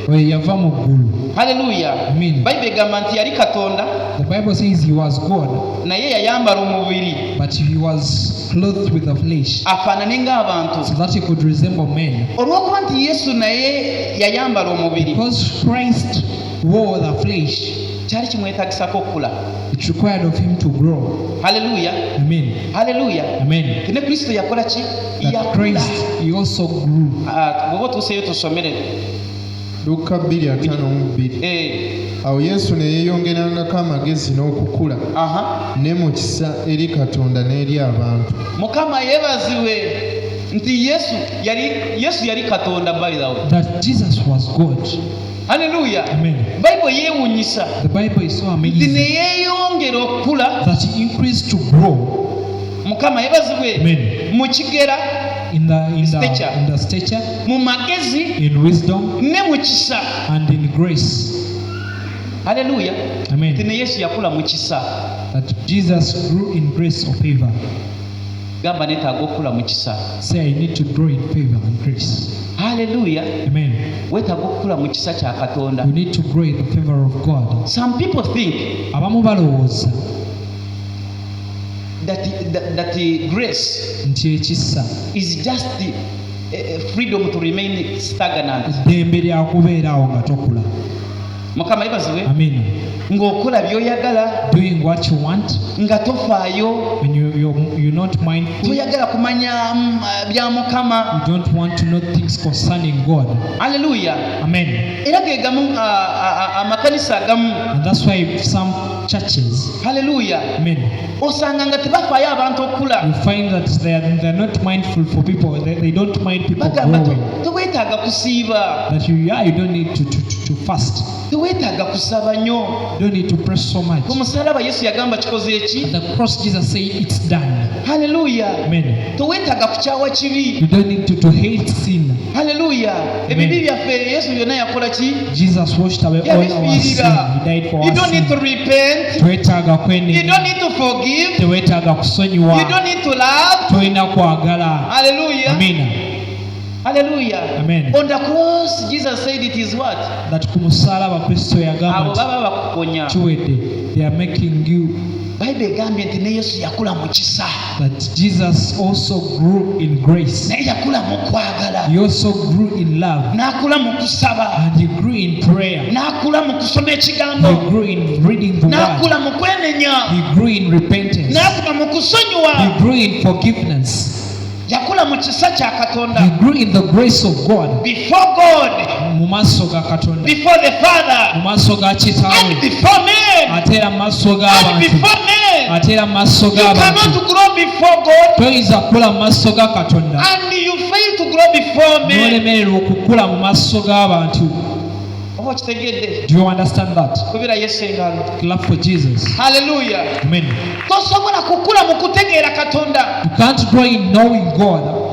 We yava mu ggulu. Hallelujah. Amen. Bible egamba nti yali Katonda The Bible says he was God, naye yayambala omubiri but he was clothed with the flesh, afaanane ng'abantu. so that he could resemble men. Olw'okuba nti Yesu naye yayambala omubiri, Because Christ wore the flesh, kyali kimwetagisako okukula. it required of him to grow. Hallelujah. Amen. Hallelujah. Amen. Ne Kristo yakola ki? That Yakula. Christ, he also grew. Bw'oba otuuseyo tusomere. Luka 2:52. Awo Yesu ne yeeyongerangako amagezi n'okukula ne mu kisa eri Katonda n'eri abantu. Mukama yeebazibwe nti Yesu yali Katonda, by the way. That Jesus was God. Hallelujah. Amen. Bible yeewuunyisa The Bible is so nti amazing ne yeeyongera okukula. that he increased to grow. Mukama yeebazibwe Amen. mu kigera, In the stature, mu magezi in wisdom, ne mu kisa. and in grace. Hallelujah. Nti Amen. ne Yesu yakula mu kisa. That Jesus grew in grace or favor. Gamba neetaaga okukula mu kisa. Say, I need to grow in favor and grace. Hallelujah. Amen. Weetaaga okukula mu kisa kya Katonda. We need to grow in the favor of God. Some people think Abamu balowooza that grace nti ekisa is just the freedom to remain stagnant. eddembe lya kubeeraawo nga tokula. Mukama yebazibwe. Amen. Ng'okola by'oyagala Doing what you want nga tofaayo, when you're not mindful. toyagala kumanya bya Mukama. You don't want to know things concerning God. Hallelujah. Amen. Era ge gamu amakanisa agamu, And that's why some churches, hallelujah, amen, osanga nga tebafaayo abantu okula. you find that they're not mindful for people. They don't mind people Bagamba growing. teweetaaga kusiiba, That you don't need to fast. teweetaaga kusaba nnyo. You don't need to press so much. Ku musalaba Yesu yagamba kikoze eki. At the cross, Jesus said, "It's done." Hallelujah. Amen. Toweetaaga kukyawa kibi. You don't need to hate sin. Hallelujah. Ebibi byaffe Yesu byonna yakola ki? Jesus washed away all our sin. Yabifiirira. He died for You our don't need to sin. repent. Twetaaga You kwenenya. don't need to forgive. Tewetaaga You kusonyiwa. don't need to love. Tolina kwagala. Hallelujah. Amina. Hallelujah. Amen. On the cross Jesus said it is what? That ku musalaba Kristo yagamba Abo nti baba bakukonya. kiwedde. They are making you Bayibuli egambye nti ne Yesu yakula mu kisa. that Jesus also grew in grace. Naye yakula mu kwagala. He also grew in love. N'akula mu kusaba. And he grew in prayer. N'akula mu kusoma He ekigambo. grew in reading the word. N'akula mu kwenenya. He grew in repentance. N'akula mu kusonyiwa. He grew in forgiveness. Yakula mu kisa kya He Katonda. grew in the grace of God. Before God, Mu maaso ga Katonda. before the Mu Father, maaso ga and Kitaawe. before men, Ate era mu maaso and g'abantu. before men. Ate era mu maaso You g'abantu. cannot grow before God Toyinza kukula mu maaso ga Katonda. and you fail to grow before men. N'olemererwa okukula mu maaso g'abantu. Oba kitegedde? Do you understand that? Kubira Yesu engalo. Clap for Jesus. Hallelujah. Amen. Tosobola kukula mu kutegeera Katonda You can't grow in knowing God.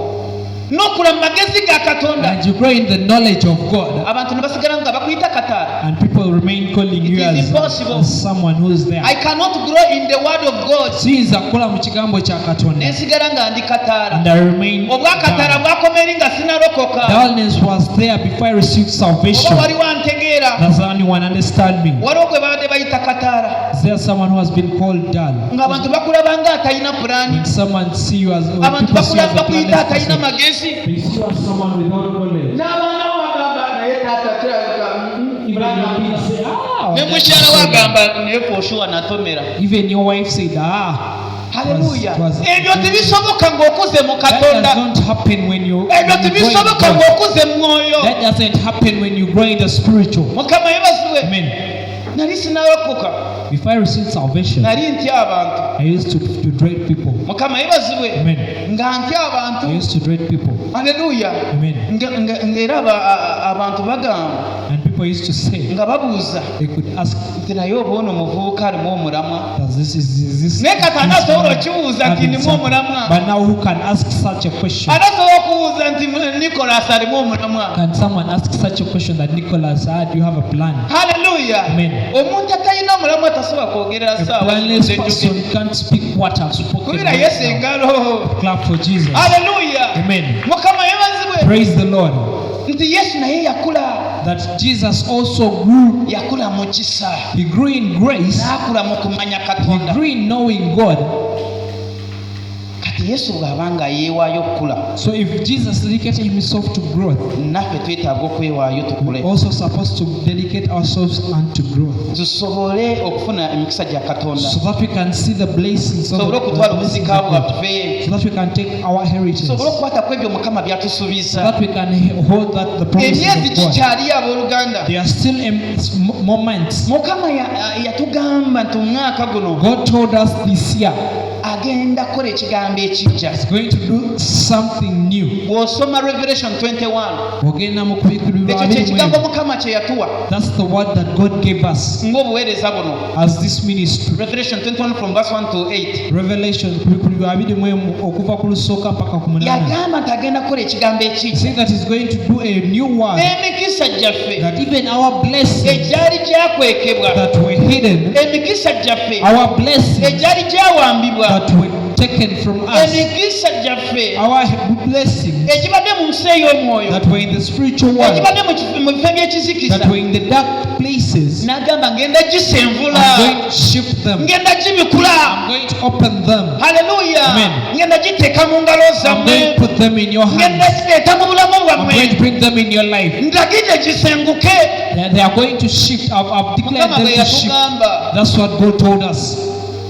n'okula mu magezi ga Katonda. And you grow in the knowledge of God. Abantu ne basigala nga bakuyita kataara. And people remain calling you It is as impossible. someone who is there. I cannot grow in the word of God. Siyinza kukola mu kigambo kya Katonda. Nensigala nga ndi kataara. And I remain Obwakataara down. bwakomeri nga sinalokoka. Dullness was there before I received salvation. Oba wali wantegeera. Does anyone understand me? Waliwo gwe babadde bayita kataara. Is there someone who has been called dull? Ng'abantu bakulaba nga atalina pulaani. When someone see you as, when Abantu people see you as a bakuyita planless atalina person, magezi. they see you as someone without knowledge. N'abaana bo bagamba naye taata kirabika. Even your kids say, Ne mukyala we agamba naye foshuwa natomera. even your wife said, Haleluya. it was- Ebyo tebisoboka ng'okuze mu that Katonda. doesn't happen when you Ebyo grow in tebisoboka God. ng'okuze mu mwoyo. That doesn't happen when you grow in the spiritual. Mukama yebazibwe. Amen. Nali sinalokoka. Before I received salvation, Nali ntya abantu. I used to dread people. Mukama yebazibwe. Amen. Nga ntya I abantu. used to dread people. Haleluya. Amen. Ng'era abantu bagamba And people used to say, nga babuuza they could ask, nti naye oba ono muvubuka alimu omulamwa. does this Naye kati anasobola man okibuuza have nti ndimu something? omulamwa. But now who can ask such a question? Anasobola okubuuza nti Nicholas alimu omulamwa. Can someone ask such a question that Nicholas, do you have a plan? Haleluya. Amen. Omuntu atalina omulamwa tasobola kwogerera A saawa planless z'enjogera. person can't speak what I've spoken Kubira right Yesu now. engalo. Clap for Jesus. Haleluya. Amen. Mukama yebazibwe Praise the Lord. nti Yesu naye yakula. That Jesus also grew. Yakula mu kisa. He grew in grace. N'akula mu kumanya He Katonda. grew in knowing God. Kati Yesu bw'aba nga yeewaayo okukula, So if Jesus dedicated himself to growth, naffe twetaaga okwewaayo tukule. we're also supposed to dedicate ourselves unto growth. Tusobole okufuna emikisa gya Katonda. So that we can see the blessings of Tusobole the okutwala blessings of obusika God. bwaffe. So that we can take our heritage. Tusobole So okukwata ku ebyo Mukama by'atusuubiza. that we can hold that the promises Emyezi of God. gikyali abooluganda. There are still moments. Mukama yatugamba nti omwaka guno God told us this year agenda kukola ekigambo ekijja. He's going to do something new. Bw'osoma Revelation 21, Ogenda mu kubikulirwa ekyo kyekigambo 21. Mukama kye yatuwa That's the word that God gave us ng'obuweereza buno. as this ministry. Revelation 21 from verse 1 to 8. Revelation kubikulirwa 21 okuva ku lusooka mpaka ku 8. Yagamba nti agenda kukola ekigambo He ekijja. said that he's going to do a new word, N'emikisa gyaffe that even our blessings egyali gyakwekebwa, that were hidden, emikisa gyaffe our blessings egyali gyawambibwa, that that were taken from us, emikisa gyaffe our blessings egibadde mu nsi ey'omwoyo that were in the spiritual world, egibadde mu bifo by'ekizikiza that were in the dark places, n'agamba ngenda gisenvula I'm going to shift them. ngenda gibikula I'm going to open them. haleluya Amen. ngenda giteeka mu ngalo I'm zammwe going to put them in your ngenda hands. gireeta mu bulamu I'm going bwammwe to bring them in your life. ndagije gisenguke They are going to shift. I've declared mukama them bwe to shift. yatugamba That's what God told us.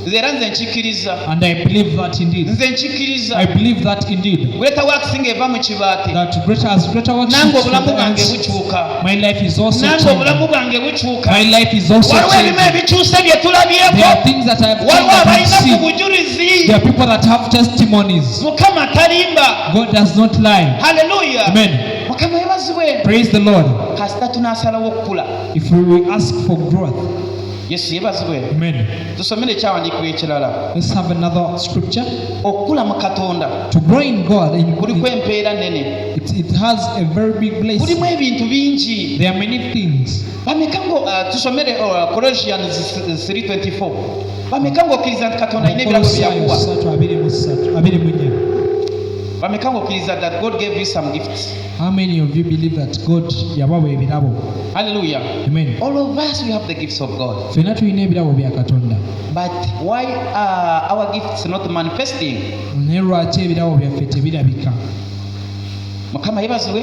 nze era nze nkikkiriza And I believe that indeed. nze nkikkiriza I believe that indeed. greater works ng'eva mu kibaate That greater works nange from obulamu the bwange ends. bukyuka My life is also nange obulamu changing. bwange bukyuka My life is also waliwo ebimu changing. ebikyuse bye There tulabyeko are things that I've waliwo done that abalina I've ku seen. bujulizi There are people that have testimonies. mukama talimba God does not lie. haleluya Amen. mukama yebazibwe Praise the Lord. kasita tunaasalawo okukula If we will ask for growth. yesu yebazibwe Amen. tusomere ekyawandiikibwa ekirala Let's have another scripture. okukula mu katonda To grow in God, kuliko empeera nene it has a very big place. kulimu ebintu bingi There are many things. bameka ngo tusomere Colossians 3:24 bameka ng'okkiriza nti katonda alina ebirabo byakuwa bameka ng'okkiriza that God gave you some gifts. How many of you believe that God yabawa ebirabo? Hallelujah. Amen. All of us we have the gifts of God, Ffenna tulina ebirabo bya Katonda. but why are our gifts not manifesting? Naye lwaki ebirabo byaffe tebirabika? Mukama yebazibwe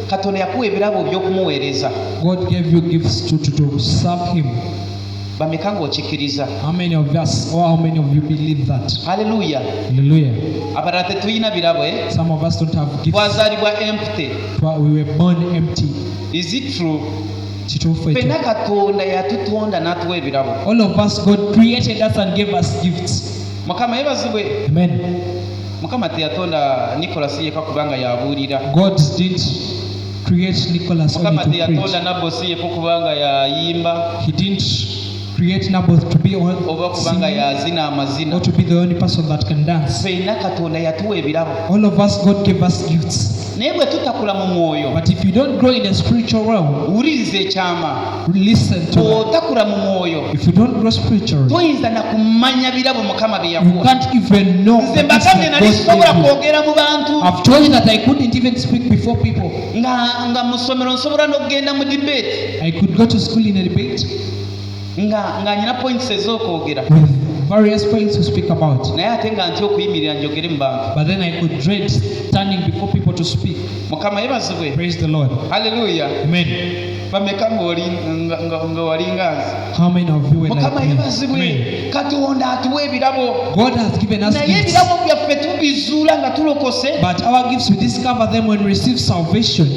katonda yakuwa ebirabo by'okumuweereza. God gave you gifts to serve Him. Bameka ng'okikkiriza? How many of us or how many of you believe that? Hallelujah. Hallelujah. Abalala tetulina birabo Some of us don't have gifts. twazaalibwa empty. We were born empty. Is it true? Kituufu ekyo. Ffenna katonda yatutonda n'atuwa ebirabo. All of us, God created us and gave us gifts. Mukama yebazibwe. Amen. Mukama teyatonda Nicholas yekka kubanga yabuulira. God didn't create Nicholas only Mukama to preach. teyatonda Nabosi yekka kubanga yayimba He didn't create Naboth to be oba on kubanga singing yazina amazina. or to be the only person that can dance. Ffenna katonda yatuwa ebirabo. All of us, God gave us gifts. Naye bwe tutakula mu mwoyo, But if you don't grow in the spiritual realm, wuliriza ekyama. listen to that. Bw'otakula mu mwoyo, If you don't grow spiritually, toyinza na kumanya birabo Mukama bye you yakuwa. can't even know Nze the things mbagambye that nali God sisobola gave you. kwogera mu bantu I've told you that I couldn't even speak before people. nga mu ssomero nsobola n'okugenda mu debate I could go to school in a debate nga nyina points ez'okwogera, with various points to speak about. naye ate nga ntya okuyimirira njogere mu bantu. But then I could dread standing before people to speak. Mukama yebazibwe. Praise the Lord. Haleluya. Amen. Bameka nga wali nga nze. How many of you were like Mukama me? yebazibwe. Amen. Katonda atuwa ebirabo. God has given us Naye gifts. ebirabo byaffe tubizuula nga tulokose, But our gifts, we discover them when we receive salvation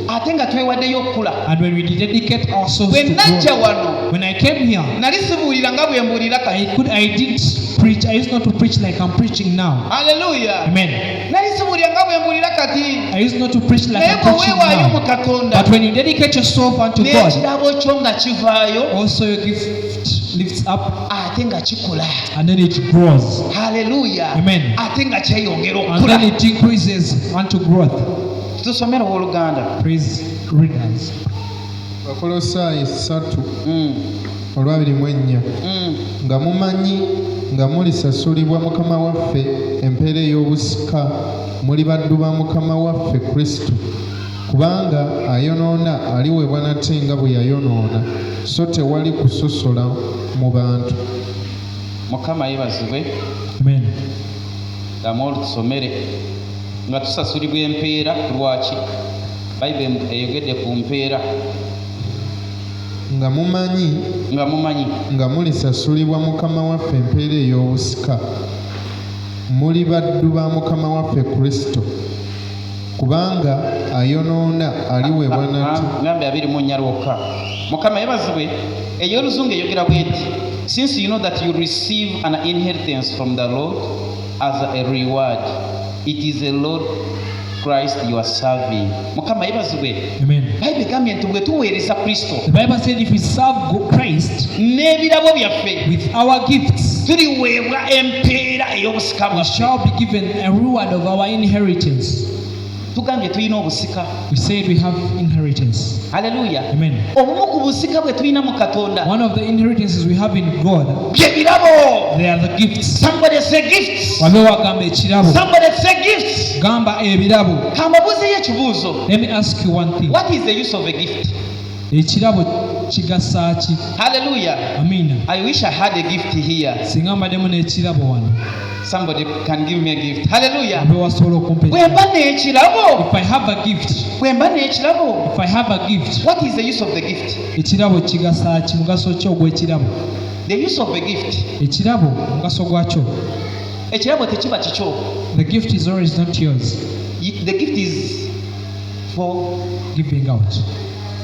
ate nga twewaddeyo okukula. and when we dedicate ourselves Bwe to najja God. wano, When I came here, nali sibuulira nga bwe mbuulira kati. I didn't preach. I used not to preach like I'm preaching now. Haleluya. Amen. Nali sibuulira nga bwe mbuulira kati. I used not to preach like Naye I'm bwe preaching weewaayo mu now. Katonda, But when you dedicate yourself unto God, n'ekirabo kyo nga kivaayo, also your gift lifts up ate nga kikula. and then it grows. Haleluya. Amen. Ate nga kyeyongera And then okukula. it increases unto growth. Tusomere owooluganda. Praise readers. Abakolosaayi 3 Mm, olwabiri mu ennya mm. nga mumanyi nga mulisasulibwa Mukama waffe empeera ey'obusika muli baddu ba Mukama waffe Kristo, kubanga ayonoona aliweebwa nate nga bwe yayonoona, so tewali kusosola mu bantu. Mukama yebazibwe. Amen. Gamoolu tusomere nga tusasulibwa empeera. Lwaki? Bayibuli eyogedde ku mpeera. Nga mumanyi Nga mumanyi nga mulisasulibwa Mukama waffe empeera ey'obusika muli baddu ba Mukama waffe Kristo, kubanga ayonoona aliweebwa nate. ngambe 24 lwokka. Mukama yebazibwe. Ey'oluzungu eyogera bweti, since you know that you receive an inheritance from the Lord as a reward, it is the Lord Christ you are serving. Mukama yebazibwe. Amen. Bayibuli egambye nti bwe tuweereza Kristo The Bible said if we serve Christ n'ebirabo byaffe, with our gifts, tuliweebwa empeera ey'obusika we bwaffe. shall be given a reward of our inheritance. tugambye tulina obusika. We said we have inheritance. Hallelujah. Amen. Obumu ku busika bwe tulina mu Katonda One of the inheritances we have in God, bye birabo. they are the gifts. Somebody say gifts. Wabe wagamba ekirabo. Somebody say gifts. Gamba ebirabo. Kambabuzeyo ekibuuzo. Let me ask you one thing. What is the use of a gift? Ekirabo kigasa ki? Hallelujah. Amina. I wish I had a gift here. Singa mbaddemu n'ekirabo wano. Somebody can give me a gift. Hallelujah. Wabe wasobola okumpa Bwe ekirabo. mba n'ekirabo. If I have a gift, Bwe mba n'ekirabo. if I have a gift, What is the use of the gift? ekirabo kigasa ki? Mugaso ki ogw'ekirabo? The use of a gift. Ekirabo mugaso gwakyo. Ekirabo tekiba kikyo. The gift is always not yours. The gift is for. Giving out.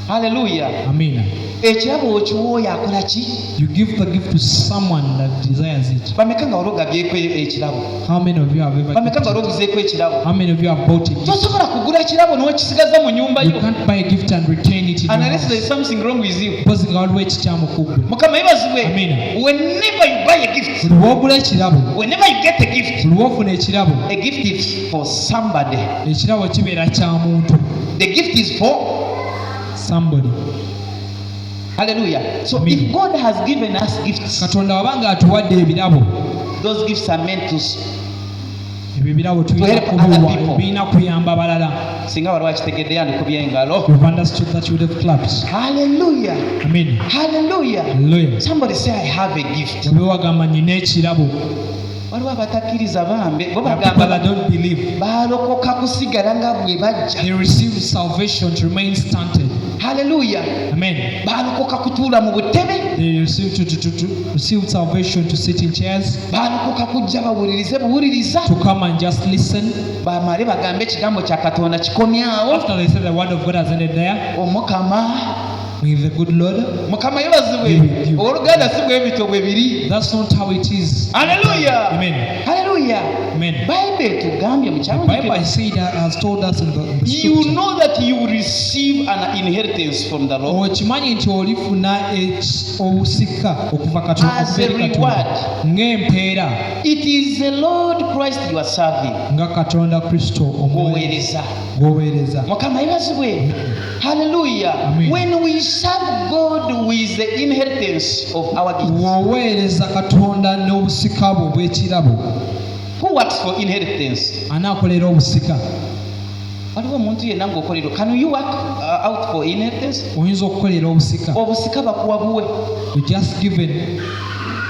Hallelujah. Amina. Ekirabo okiwooya akola ki? You give the gift to someone that desires it. Bameka nga ologabyeko ekirabo? How many of you have ever Bameka nga gifted? ologuzeeko ekirabo? How many of you have bought a gift? Tosobola kugula ekirabo n'okisigaza mu nnyumba You yo. can't buy a gift and retain it in your Unless there house. is something wrong with you. Because nga waliwo ekikyamu ku ggwe. Mukama yebazibwe. Amina. Whenever you buy a gift, Buli lw'ogula ekirabo, whenever you get a gift, buli lw'ofuna ekirabo, a gift is for somebody. ekirabo kibeera kya muntu. The gift is for. Somebody. Hallelujah. So Amen. if God has given us gifts, Katonda wabanga atuwadde ebirabo, those gifts are meant to. ebyo ebirabo tulina help other kubiwa, people. birina kuyamba abalala. Singa waliwo akitegedde yandikubye engalo. You've understood that, you would have clapped. Hallelujah. Amen. Hallelujah. Hallelujah. Somebody say I have a gift. Wabe wagamba nina ekirabo. Waliwo abatakkiriza bambe bo There are people that bagamba don't believe. baalokoka kusigala nga bwe bajja. They receive salvation to remain stunted. Hallelujah. Amen. Baalokoka kutuula mu butebe. They receive to receive salvation to sit in chairs, Baalokoka kujja bawulirize buwuliriza. to come and just listen. Bamale bagambe ekigambo kya Katonda kikomyawo. After they say the word of God has ended there, Omukama. with the good Lord, Mukama yebazibwe. You. Oluganda si bwe bityo bwe biri. that's not how it is. Hallelujah. Amen. Hallelujah. Amen. Bayibuli etugambye mu The kyalo Bible kino, has told us in the you scripture. know that you will receive an inheritance from the Lord Okimanyi nti olifuna obusika okuva Katonda as a okuva eri reward. Katonda ng'empeera It is the Lord Christ you are serving. nga Katonda Kristo Oweereza. gwoweereza. Mukama yebazibwe. Hallelujah. Amen. When we serve God with the inheritance of our gifts. Bw'oweereza Katonda n'obusika bwe obw'ekirabo, Who works for inheritance? anaakolera obusika. Waliwo omuntu yenna ng'okolera. Can you work out for inheritance? Oyinza okukolera obusika. Obusika bakuwa buwe. You just given.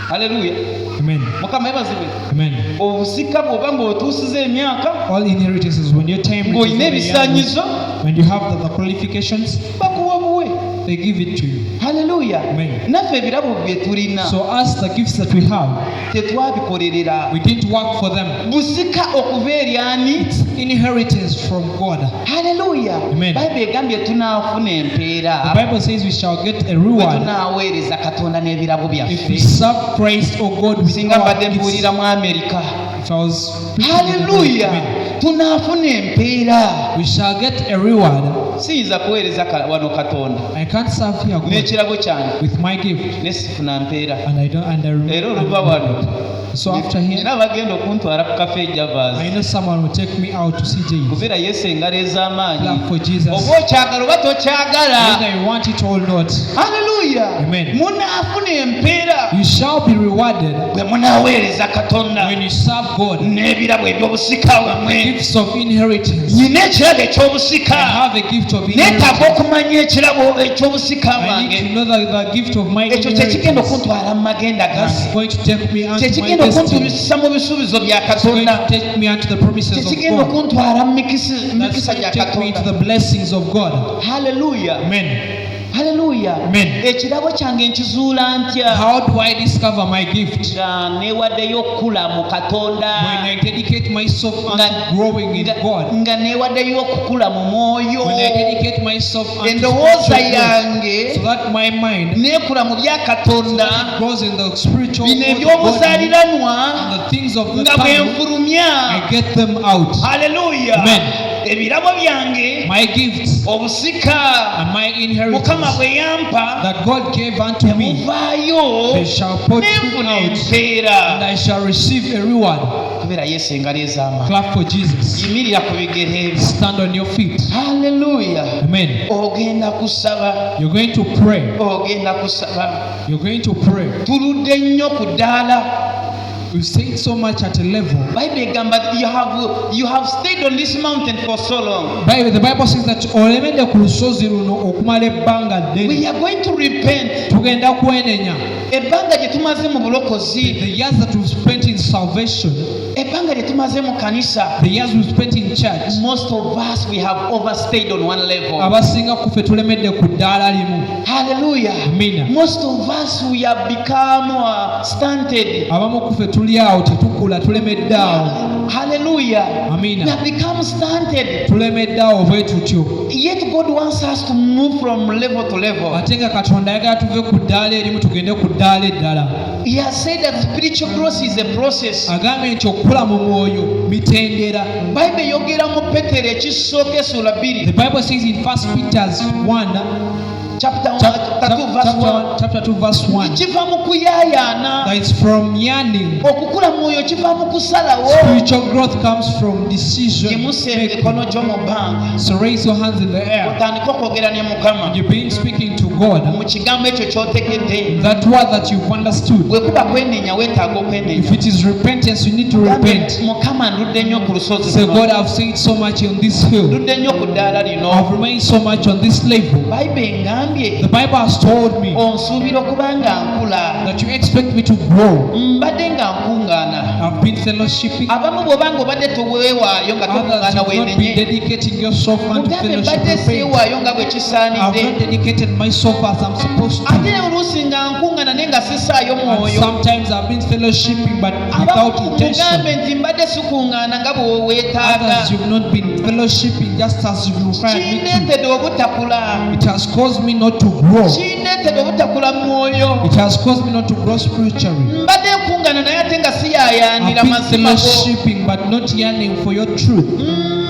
Hallelujah. Amen. Mukama yebazibwe. Amen. Obusika bw'oba ng'otuusiza emyaka, All inheritances, when your time ng'olina reaches, ebisaanyizo, when you have the qualifications, bakuwa buwe. they give it to you. Hallelujah. Amen. Naffe ebirabo bye tulina So as the gifts that we have, tetwabikolerera. we didn't work for them. Busika okuva eri ani? Inheritance from God. Hallelujah. Amen. Bayibuli egambye tunaafuna empeera The Bible says we shall get a bwe reward tunaaweereza Katonda n'ebirabo if we byaffe. serve Christ or God with Singa our mbadde gifts. mbuulira mu Amerika. If I was preaching in the Hallelujah. Amen. Tunaafuna empeera. We shall get a reward. Siyinza kuweereza wano Katonda I can't serve here God n'ekirabo kyange with my gift, ne sifuna mpeera. and I don't. Era oluva wano So after here, era bagenda okuntwala ku kafe I Javas know someone will take me out to see Jesus. kubeera Yesu engalo ez'amaanyi. Clap for Jesus. Oba okyagala oba tokyagala. Whether you want it or not, Hallelujah. Amen. Munaafuna empeera you shall be rewarded bwe munaaweereza Katonda when you serve God. n'ebirabo eby'obusika wammwe. Gifts of inheritance. Nina ekirabo I eky'obusika. have a gift of Neetaaga inheritance. okumanya ekirabo eky'obusika I need to bwange. know the gift of my Ekyo kye kigenda inheritance. okuntwala mu magenda That's gange. going to take me unto Kye my kigenda destiny. okuntubisa mu bisuubizo bya It's going Katonda. to take me unto the promises Kye of kigenda God. okuntwala mu That's mikisa going gya to take me into Katonda. the blessings of God. Hallelujah. Amen. Hallelujah. Amen. Ekirabo kyange nkizuula ntya? How do I discover my gift? Nga neewaddeyo okukula mu Katonda. When I dedicate myself unto growing in God. nga neewaddeyo okukula mu mwoyo. When I dedicate myself unto Endowooza spiritual growth, yange so that my mind neekula mu bya Katonda. grows in the spiritual Bino growth of God, ebyobuzaaliranwa and the things of the nga bwe kingdom, nfulumya. I get them out. Hallelujah. Amen. Ebirabo byange, My gifts obusika and my Mukama inheritance bwe yampa that God gave unto me, temuvaayo they shall put nenfuna out, and empeera. I shall receive a reward. kubera Yesu engalo ez'amaanyi. Clap for Jesus. Yimirira ku bigere ebyo. Stand on your feet. Hallelujah. Amen. Ogenda kusaba. You're going to pray. Ogenda kusaba. You're going to pray. Tuludde nnyo ku ddaala. We've stayed so much at a level. Bible egamba you have stayed on this mountain for so long. The Bible says that olemedde ku lusozi luno okumala ebbanga ddene. We are going to repent. Tugenda kwenenya. Ebbanga lye tumaze mu bulokozi. The years that we've spent in salvation. Ebbanga lye tumaze mu kanisa. The years we've spent in church. Most of us we have overstayed on one level. Abasinga ku ffe tulemedde ku ddaala limu. Hallelujah. Amina. Most of us we have become stunted. Abamu ku ffe tuli awo tetukula tulemedde awo. Hallelujah. Amina. We have become stunted. Tulemedde awo bwe tutyo. Yet God wants us to move from level to level. Ate nga Katonda ayagala tuve ku ddaala erimu tugende ku ddaala eddala. He has said that spiritual growth is a process. Agambye nti okukula mu mwoyo mitendera. Bible yogera mu Petero ekisooka essula 2. The Bible says in 1 Peter 1 chapter 2 verse 1. Kiva mu kuyayaana. That is from yearning. Okukula mu mwoyo kiva mu kusalawo. Spiritual growth comes from decision. Yimusa emikono gyo mu bbanga. So raise your hands in the air. Otandika okwogera ne Mukama. You've been speaking to God. Mu kigambo ekyo ky'otegedde. That word that you've understood. Bwe kuba kwenenya weetaaga okwenenya. If it is repentance, you need to repent. Mukama ndudde nnyo ku lusozi. Say, God, I've stayed so much on this hill. Ndudde nnyo ku ddaala lino. I've remained so much on this level. Bible engambye. The Bible has told me onsuubira okuba nga nkula. that you expect me to grow. Mbadde nga nkuŋŋaana. I've been fellowshipping. Abamu bw'obanga obadde toweewaayo nga Others, tokuŋŋaana you've not been weenenye. dedicating yourself unto Mugambe fellowship. mbadde Repent. seewaayo nga bwe I've kisaanidde. not dedicated myself as I'm supposed to. Ate oluusi nga nkuŋŋaana naye nga sisaayo And mwoyo. sometimes I've been fellowshipping but without Abamu mugambe intention. nti mbadde sikuŋŋaana nga bwe weetaaga. Others, you've not been fellowshipping just as you required me to. Kindeetedde obutakula. It has caused me not to grow. Kindeetedde obutakula mu mwoyo. It has caused me not to grow spiritually. Mbadde nkuŋŋaana naye ate nga siyaayaanira I've been mazima go. fellowshipping but not yearning for your truth.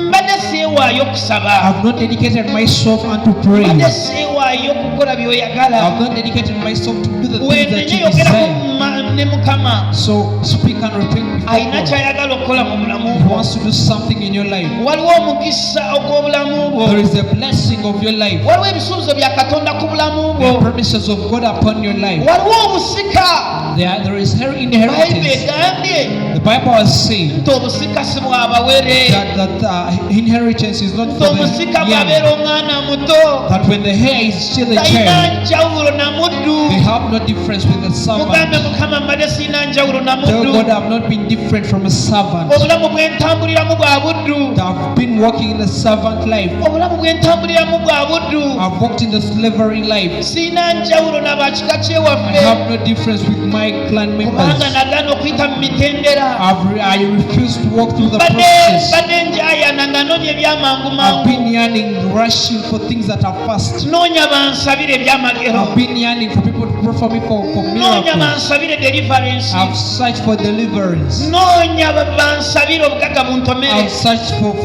Mbadde seewaayo kusaba. I've not dedicated myself unto prayer. Mbadde seewaayo kukola by'oyagala. I've not dedicated myself to do the things that Weenenye you yogera desire. ne Mukama. So speak and repent before Alina God. ky'ayagala okukola mu bulamu He bwo. wants to do something in your life. Waliwo omukisa ogw'obulamu bwo. There is a blessing of your life. Waliwo ebisuubizo bya Katonda ku bulamu There are bwo. promises of God upon your life. Waliwo obusika. There is Bayibuli inheritance. egambye The Bible has said nti obusika si bw'abawere. that inheritance is not Nti for the omusika young. bw'abeera omwana muto. That when the hair is still a Talina child, njawulo na muddu. they have no difference with the Mugambe servant. Mukama mbadde sirina njawulo na Tell muddu. God I've not been different from a servant. Obulamu bwe ntambuliramu bwa buddu. I've been walking in the servant life. Obulamu bwe ntambuliramu bwa buddu. I've walked in the slavery life. Sirina njawulo na bakika I kyewaffe. have no difference with my clan members. Kubanga nagaana okuyita mu mitendera. I refuse to walk through the Mbadde process. njayana nga noonya ebyamangu I've mangu. been yearning, rushing for things that are fast. Noonya bansabire ebyamagero. I've been yearning for people to pray for me for Noonya miracles. bansabire deliverance. I've searched for deliverance. Noonya bansabire obugagga buntomere. I've searched for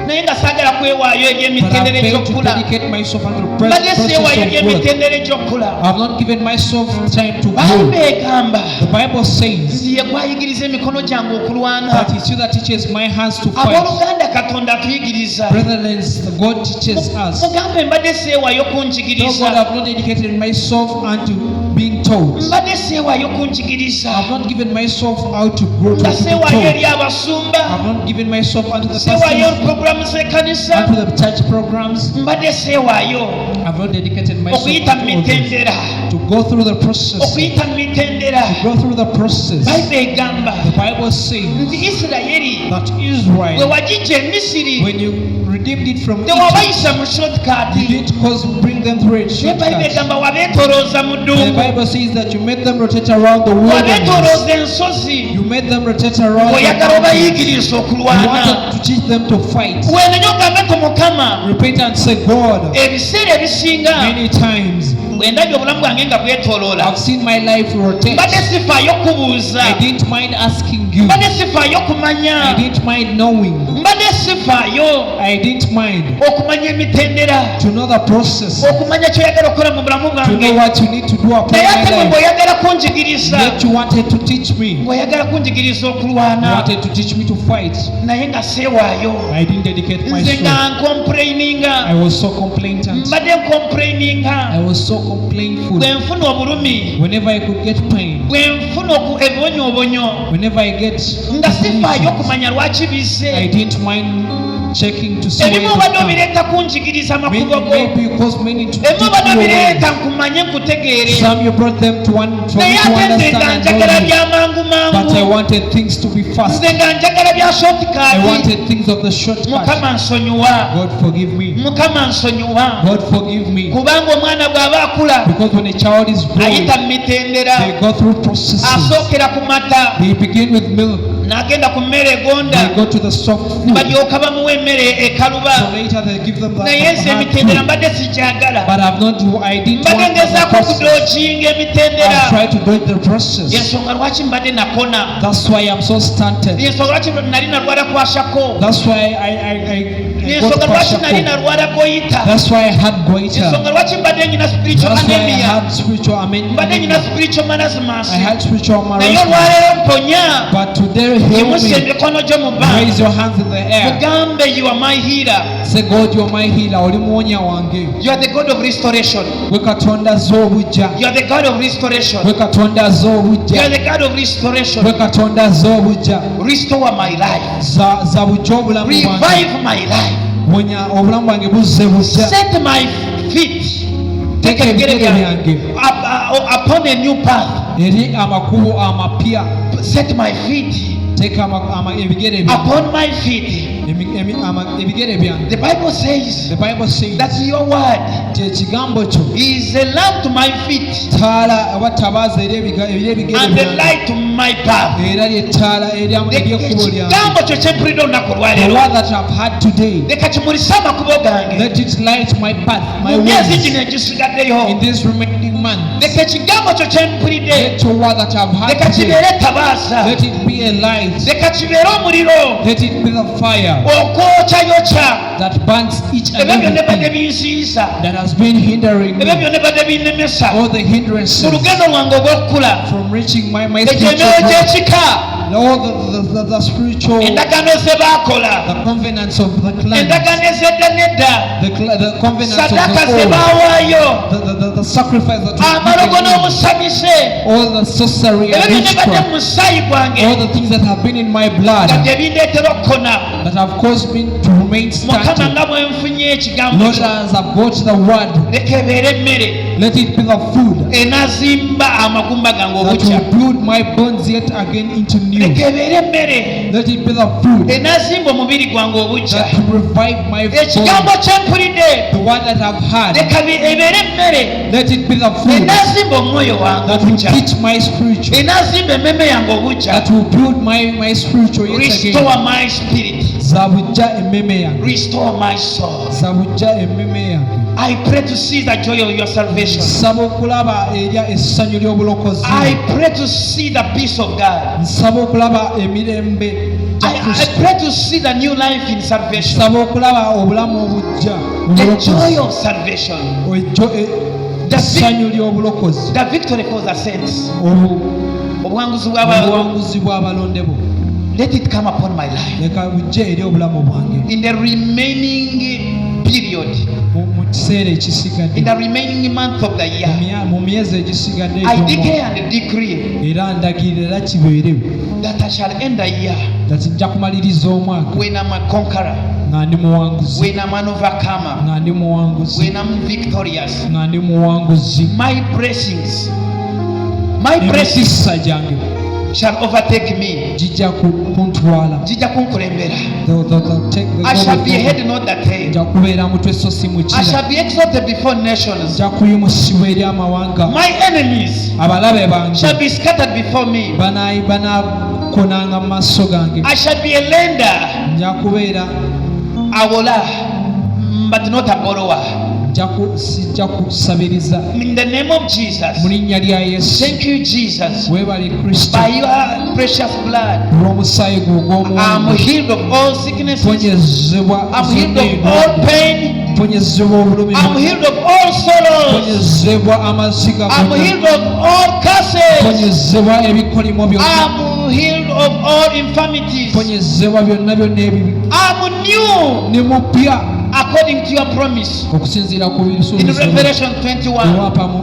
Naye nga saagala kwewaayo eri but emitendera I've failed to egy'okula. dedicate myself unto the Mbadde process seewaayo eri of growth. emitendera egy'okula. I've not given myself time to Bayibuli grow. egamba The Bible says nti ye gwayigiriza emikono gyange okulwana. that it's you that teaches my hands to fight. Abooluganda Katonda atuyigiriza. Brethren, God teaches us. Mugambe mbadde seewaayo Though God, kunjigiriza. I've not dedicated myself unto being taught. Mbadde seewaayo kunjigiriza. I've not given myself out to grow to Nga be seewaayo eri taught. abasumba. I've not given myself unto the Seewaayo pastors, programu z'ekkanisa. unto the church programs. Mbadde seewaayo I've not dedicated myself okuyita mu unto others. mitendera. To go through the process. Okuyita mu mitendera. Go through the process. Bayibuli egamba The Bible says nti Isirayiri that bwe Israel, wagijja e Misiri when you redeemed it from Egypt, tewabayisa mu shortcut. you didn't bring them through a Naye Bayibuli shortcut. egamba wabeetolooza mu The ddungu. Bible says that you made them rotate around the wilderness. Wabeetolooza ensozi. You made them rotate around the Oyagala mountains. obayigiriza You okulwana. wanted to teach them to fight. Weenenye ogambe ku Mukama Repent and say, God, ebiseera ebisinga many times bwe ndabye obulamu bwange nga bwetoloola I've seen my life rotate. mbadde sifaayo kubuuza, I didn't mind asking you. mbadde sifaayo kumanya, I didn't mind knowing. mbadde sifaayo I didn't mind okumanya emitendera to know the process, okumanya kyoyagala okukola mu bulamu to know bwange what you need to do upon naye ate my life. ng'oyagala kunjigiriza Yet you wanted to teach me. ng'oyagala kunjigiriza You okulwana wanted to teach me to fight. naye nga seewaayo I didn't dedicate nze myself. nga nkomplaininga I was so complainant. mbadde nkomplaininga I was so complainful. bwe nfuna obulumi Whenever I could get pain, bwe nfuna ebibonyoobonyo whenever I get nga sifaayo afflictions, okumanya lwaki I bize didn't mind checking to see where ebimu it obadde would come. obireeta kunjigiriza Maybe, makubo go maybe you caused many to ebimu obadde teach me your obireeta ways. nkumanye nkutegeere Some you brought them to one for me naye to ate nze nga understand and njagala know bya mangu you. But I mangu wanted things to be fast. nze nga njagala bya I shortcut wanted things of the shortcut. mukama nsonyiwa God forgive me. mukama nsonyiwa God forgive me. kubanga omwana bw'aba akula Because when a child is born, ayita mu mitendera they go through processes. asookera ku mata They begin with milk. n'agenda ku mmere egonda They go to the soft food. balyoka bamuwa emmere ekaluba So later they give them the naye nze hard emitendera food. mbadde sikyagala But I didn't mbadde want the ngezaako process. okudookinga emitendera I've tried to dodge the process. yensonga lwaki mbadde nakona That's why I'm so stunted. yensonga lwaki nali nalwala kwashako That's why I yensonga got lwaki nali kwashiorkor. nalwala goyita That's why I had goiter. yensonga lwaki mbadde nyina spiritual That's why I anemia had spiritual mbadde nyina anemia. spiritual marasmus I had spiritual naye marasmus. olwaleero mponya But today heal yimusa me. emikono gyo mu bbanga Raise your hands in the air. mugambe you are my healer Say, God, you're my healer. Oli muwonya wange. you are the god of restoration Gwe Katonda z'obujja. you are the god of restoration Gwe Katonda you are z'obujja. the god of restoration Gwe Katonda z'obujja. restore my life Za bujja obulamu bwange. revive my life Wonya obulamu bwange buzze bujja. set my feet Teeka ebigere byange upon a new path eri amakubo amapya. set my feet Teeka ebigere byange. upon my feet Ebigere byange. the bible says The Bible says that your word ekigambo kyo is a lamp to my feet ttaala oba ttabaaza eri ebigere and a byange. light to my path Era ly'ettaala ery'ekkubo lyange. ekigambo kyo kyempulidde olunaku The olwaleero word that I've had today, leka kimulise amakubo gange let it light my path, my mu myezi ways gino egisigaddeyo in this remaining month. leka ekigambo kyo kyempulidde Let your word that I've had leka today, kibeere tabaasa let it be a light, leka kibeere omuliro let it be the fire okwokyayokya that burns each and ebyo byonna ebadde everything binsiisa that has been hindering ebyo me, byonna ebadde binnemesa all the mu hindrances lugendo lwange olw'okukula from reaching my ekyo spiritual emyoyo growth, gy'ekika all the spiritual, endagaano ze baakola the covenants of the clans, endagaano ez'edda n'edda the covenants of saddaaka ze the old, baawaayo the sacrifice that was amalogo given, n'obusamise all the sorcery ebyo and byonna ebadde witchcraft, mu musaayi gwange all the things that have been in my blood nga bye bindeetera okukona that have caused me to remain mukama static. nga bwe nfunye ekigambo Lord, kyo as I've got the word, leka ebeere emmere let it be the food enazimba amagumba gange that obukya will build my bones yet again into new. leka ebeere emmere Let it be the food enazimba omubiri gwange obukya that will revive my ekigambo bones. kyempulidde The word that I've had, leka ebeere emmere let it be the food enazimba omwoyo wange that will obukya teach my spiritual, enazimba emmeme yange obukya that will build my spiritual yet restore again. my spirit Zabujja emmeme yange. restore my soul Zabujja emmeme yange. I pray to see the joy of your salvation. Nsaba okulaba erya essanyu ly'obulokozi. I pray to see the peace of God. Nsaba okulaba emirembe gya I Kristo. pray to see the new life in salvation. Nsaba okulaba obulamu obujja mu The bulokozi. joy of salvation. Essanyu ly'obulokozi. The victory for the saints. Obuwanguzi Obuwanguzi bw'abalonde bo. let it come upon my life. Leka bujje eri obulamu bwange. In the remaining period, Mu kiseera ekisigadde. in the remaining month of the year, Mu myezi egisigadde I egy'omwaka. declare and decree Era ndagirira era kibeere that I shall end the year kati nja kumaliriza omwaka when I'm a conqueror, nga ndi muwanguzi, when I'm an overcomer, nga ndi muwanguzi, when I'm victorious. nga ndi muwanguzi. My blessings Emikisa gyange shall overtake me. gijja kuntwala. Jijja kunkulembera. I I shall be a head, not the tail. nja kubeera mutwe so si I mukira. shall be exalted before nations. nja kuyimusibwa eri amawanga. My enemies Abalabe bange shall be scattered before me. banaakonanga mu maaso gange. I shall be a lender, nja kubeera awola, but not a borrower. sijja kusabiriza In the name of Jesus. mu linnya lya Yesu. Thank you, Jesus. Weebale Kristo By your precious blood, olw'omusaayi gwo I'm ogw'omuwendo. healed of all sicknesses. Mponyezebwa I'm healed of zonna all endwadde. pain. Mponyezebwa obulumi I'm bwonna. healed of all sorrows. Mponyezebwa amaziga I'm gonna. healed of all curses. Mponyezebwa ebikolimo byonna. I'm healed of all infirmities. Mponyezebwa byonna byonna ebibi. I'm new ne mupya according to your promise okusinziira ku in bisuubizo Revelation 21 ewapa mu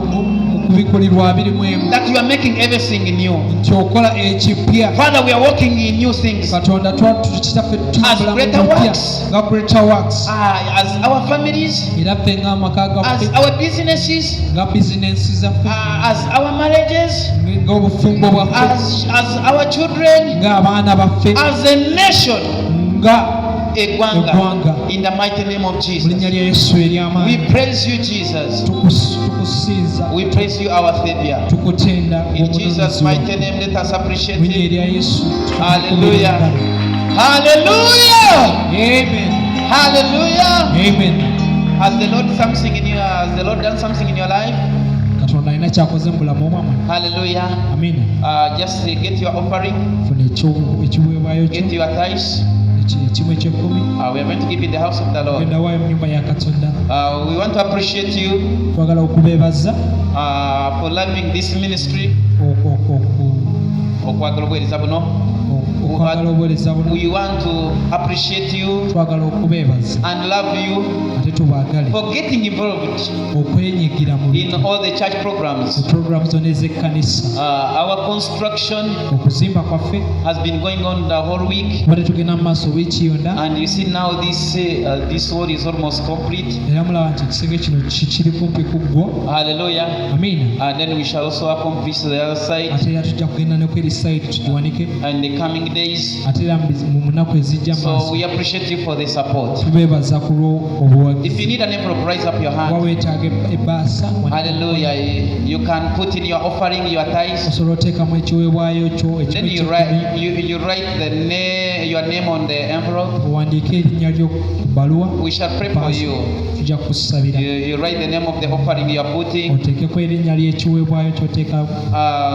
kubikulirwa 21 that you are making everything new. nti okola ekipya. Father, we are walking in new things. Katonda kitaffe tutambula greater mu bupya works. nga greater works. As our families, Era ffe ng'amaka as gaffe our businesses, nga bizinensi zaffe as our marriages, ng'obufumbo bwaffe as our children, ng'abaana baffe as a nation, nga Egwanga, Egwanga. in the mighty name of mu Jesus. linnya lya Yesu We ery'amaanyi. praise you, Jesus. Tukusinza We praise you, our Savior. tukutenda In Jesus' omununuzi mighty waffe. name, let us appreciate Mu linnya Him. erya Yesu. Hallelujah. Hallelujah. Amen. Hallelujah. Amen. Has the Lord done something in your life? Katonda alina kyakoze mu bulamu bwammwe. Hallelujah. Amina. Just get your offering, Funa ekiweebwayo kyo get your tithes. ekimu eky'ekkumi. We are going to give in the house of the Lord. Genda waayo mu nnyumba ya Katonda. We want to appreciate you Twagala okubeebaza for loving this ministry. Okwagala obuweereza buno. okwagala obuweereza buno. We want to appreciate you Twagala okubeebaza and love you ate tubaagale for getting involved okwenyigira mu in all the church programs. programu zonna ez'ekkanisa. Our construction Okuzimba kwaffe has been going on the whole week, tubadde tugenda mu maaso wiiki yonna and you see now this wall is almost complete. era mulaba nti ekisenge kino kiri kumpi ku ggwo. Hallelujah. Amiina. And then we shall also accomplish the other side Ate era tujja kugenda ne ku eri sayidi tugiwanike in the coming days. ate era mu nnaku ezijja So maaso. we appreciate you for the support. Tubeebaza ku If lw'obuwagizi. you need an envelope, raise up your Oba hand. weetaaga ebbaasa Hallelujah. You can put in your offering, your tithes. osobola oteekamu ekiweebwayo kyo Then you write your name on the envelope. owandiika erinnya lyo ku bbaluwa. We shall pray for you. Tujja kukusabira. You write the name of the offering you are putting. oteekeko erinnya ly'ekiweebwayo kyoteeka.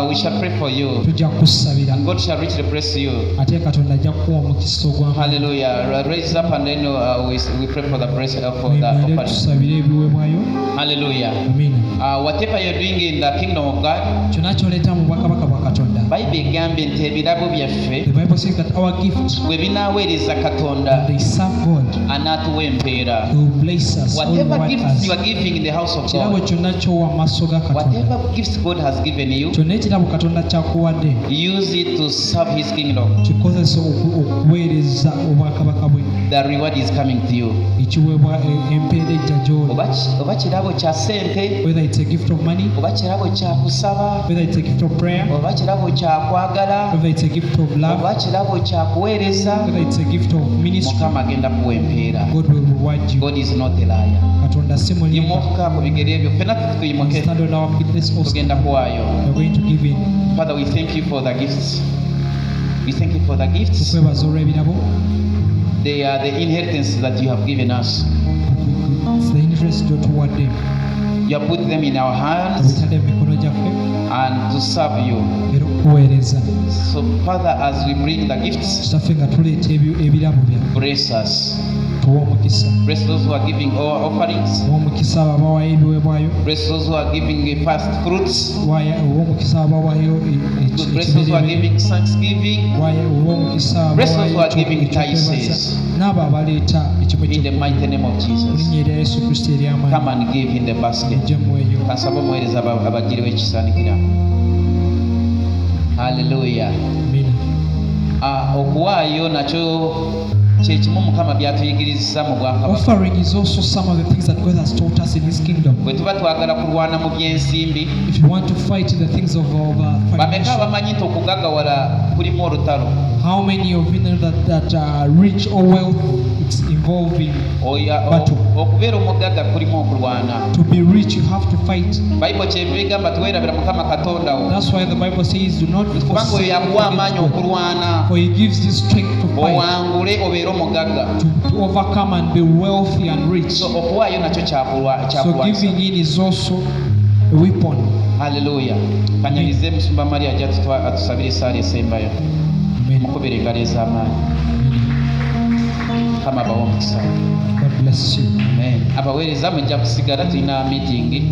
We shall pray for you. Tujja kukusabira And God shall richly bless you. ate Katonda ajja kukuwa omukisa ogw'amaanyi. Hallelujah. Raise up and then we pray for the blessing for the Mwegere offering. tusabire ebiweebwayo. Hallelujah. Amiina. Whatever you're doing in the kingdom of God, kyonna kyoleeta mu bwakabaka bwa Katonda. Bible egambye nti ebirabo byaffe The Bible says that our gift, bwe binaaweereza Katonda they serve God, anaatuwa empeera. He will bless us. Whatever gifts you are giving in the house of Kirabo God, kyonna ky'owa mu maaso ga Katonda. whatever gifts God has given you, Kyonna ekirabo Katonda kyakuwadde use it to serve His kingdom. kikozesa okuweereza obwakabaka bwe. The reward is coming to you. Ekiweebwa empeera ejja gy'oli. Oba kirabo kya ssente, Whether it's a gift of money, oba kirabo kya kusaba, whether it's a gift of prayer, oba kirabo kya kwagala, whether it's a gift of love, oba kirabo kya kuweereza, whether it's a gift of ministry, Mukama agenda kuwa empeera. God will reward you. God is not a liar. Katonda si mulimba. Yimuka ku bigere ebyo, ffenna tuyimuke, Stand on our feet, let's all stand. tugenda kuwaayo. We're going to give in. Father, we thank you for the gifts. We thank you for the gifts. Tukwebaza olw'ebirabo. They are the inheritance that you have given us. It's the interest gy'otuwadde. You have put them in our hands Obitadde mu mikono gyaffe and to serve you. era okukuweereza. So, Father, as we bring the gifts, Kitaffe nga tuleeta ebirabo byaffe, bless us. tuwa omukisa. Bless those who are giving our offerings. Owa omukisa abo abawaayo ebiweebwayo. Bless those who are giving the first fruits. Owa omukisa abo abawaayo Bless those who are giving thanksgiving. owa omukisa Bless those who are abawaayo giving tithes. n'abo abaleeta ekimu In the mighty name of mu Jesus. linnya erya Yesu Kristo Come ery'amaanyi. and give in the basket. Mujje muweeyo. Kansaba omuweereza abagiriwo ekisaanikira. Hallelujah. Amiina. Okuwaayo nakyo kye kimu Mukama by'atuyigiriza mu bwakabaka. Offering is also some of the things that God has taught us in His kingdom. Bwe tuba twagala kulwana mu by'ensimbi, If you want to fight in the things of bameka financial, abamanyi nti okugagawala kulimu olutalo. how many of you know that rich or wealth It's involving battle. okubeera omugagga kulimu okulwana. To be rich, you have to fight. Bayibuli kyeva egamba tuweerabira Mukama Katonda wo. That's why the Bible says, do not kubanga oyo yakuwa amaanyi okulwana. For he gives you strength to fight. owangule obeere omugagga. To overcome and be wealthy and rich. So okuwaayo nakyo kyakulwanyisa. So giving in is also a weapon. Haleluya. Kanyanize Musumba Maria ajja atusabire esaala esembayo. Mukubire engalo ez'amaanyi. Kama abawa omukisa. God bless you. Amen. Abaweereza mujja kusigala tulina meeting.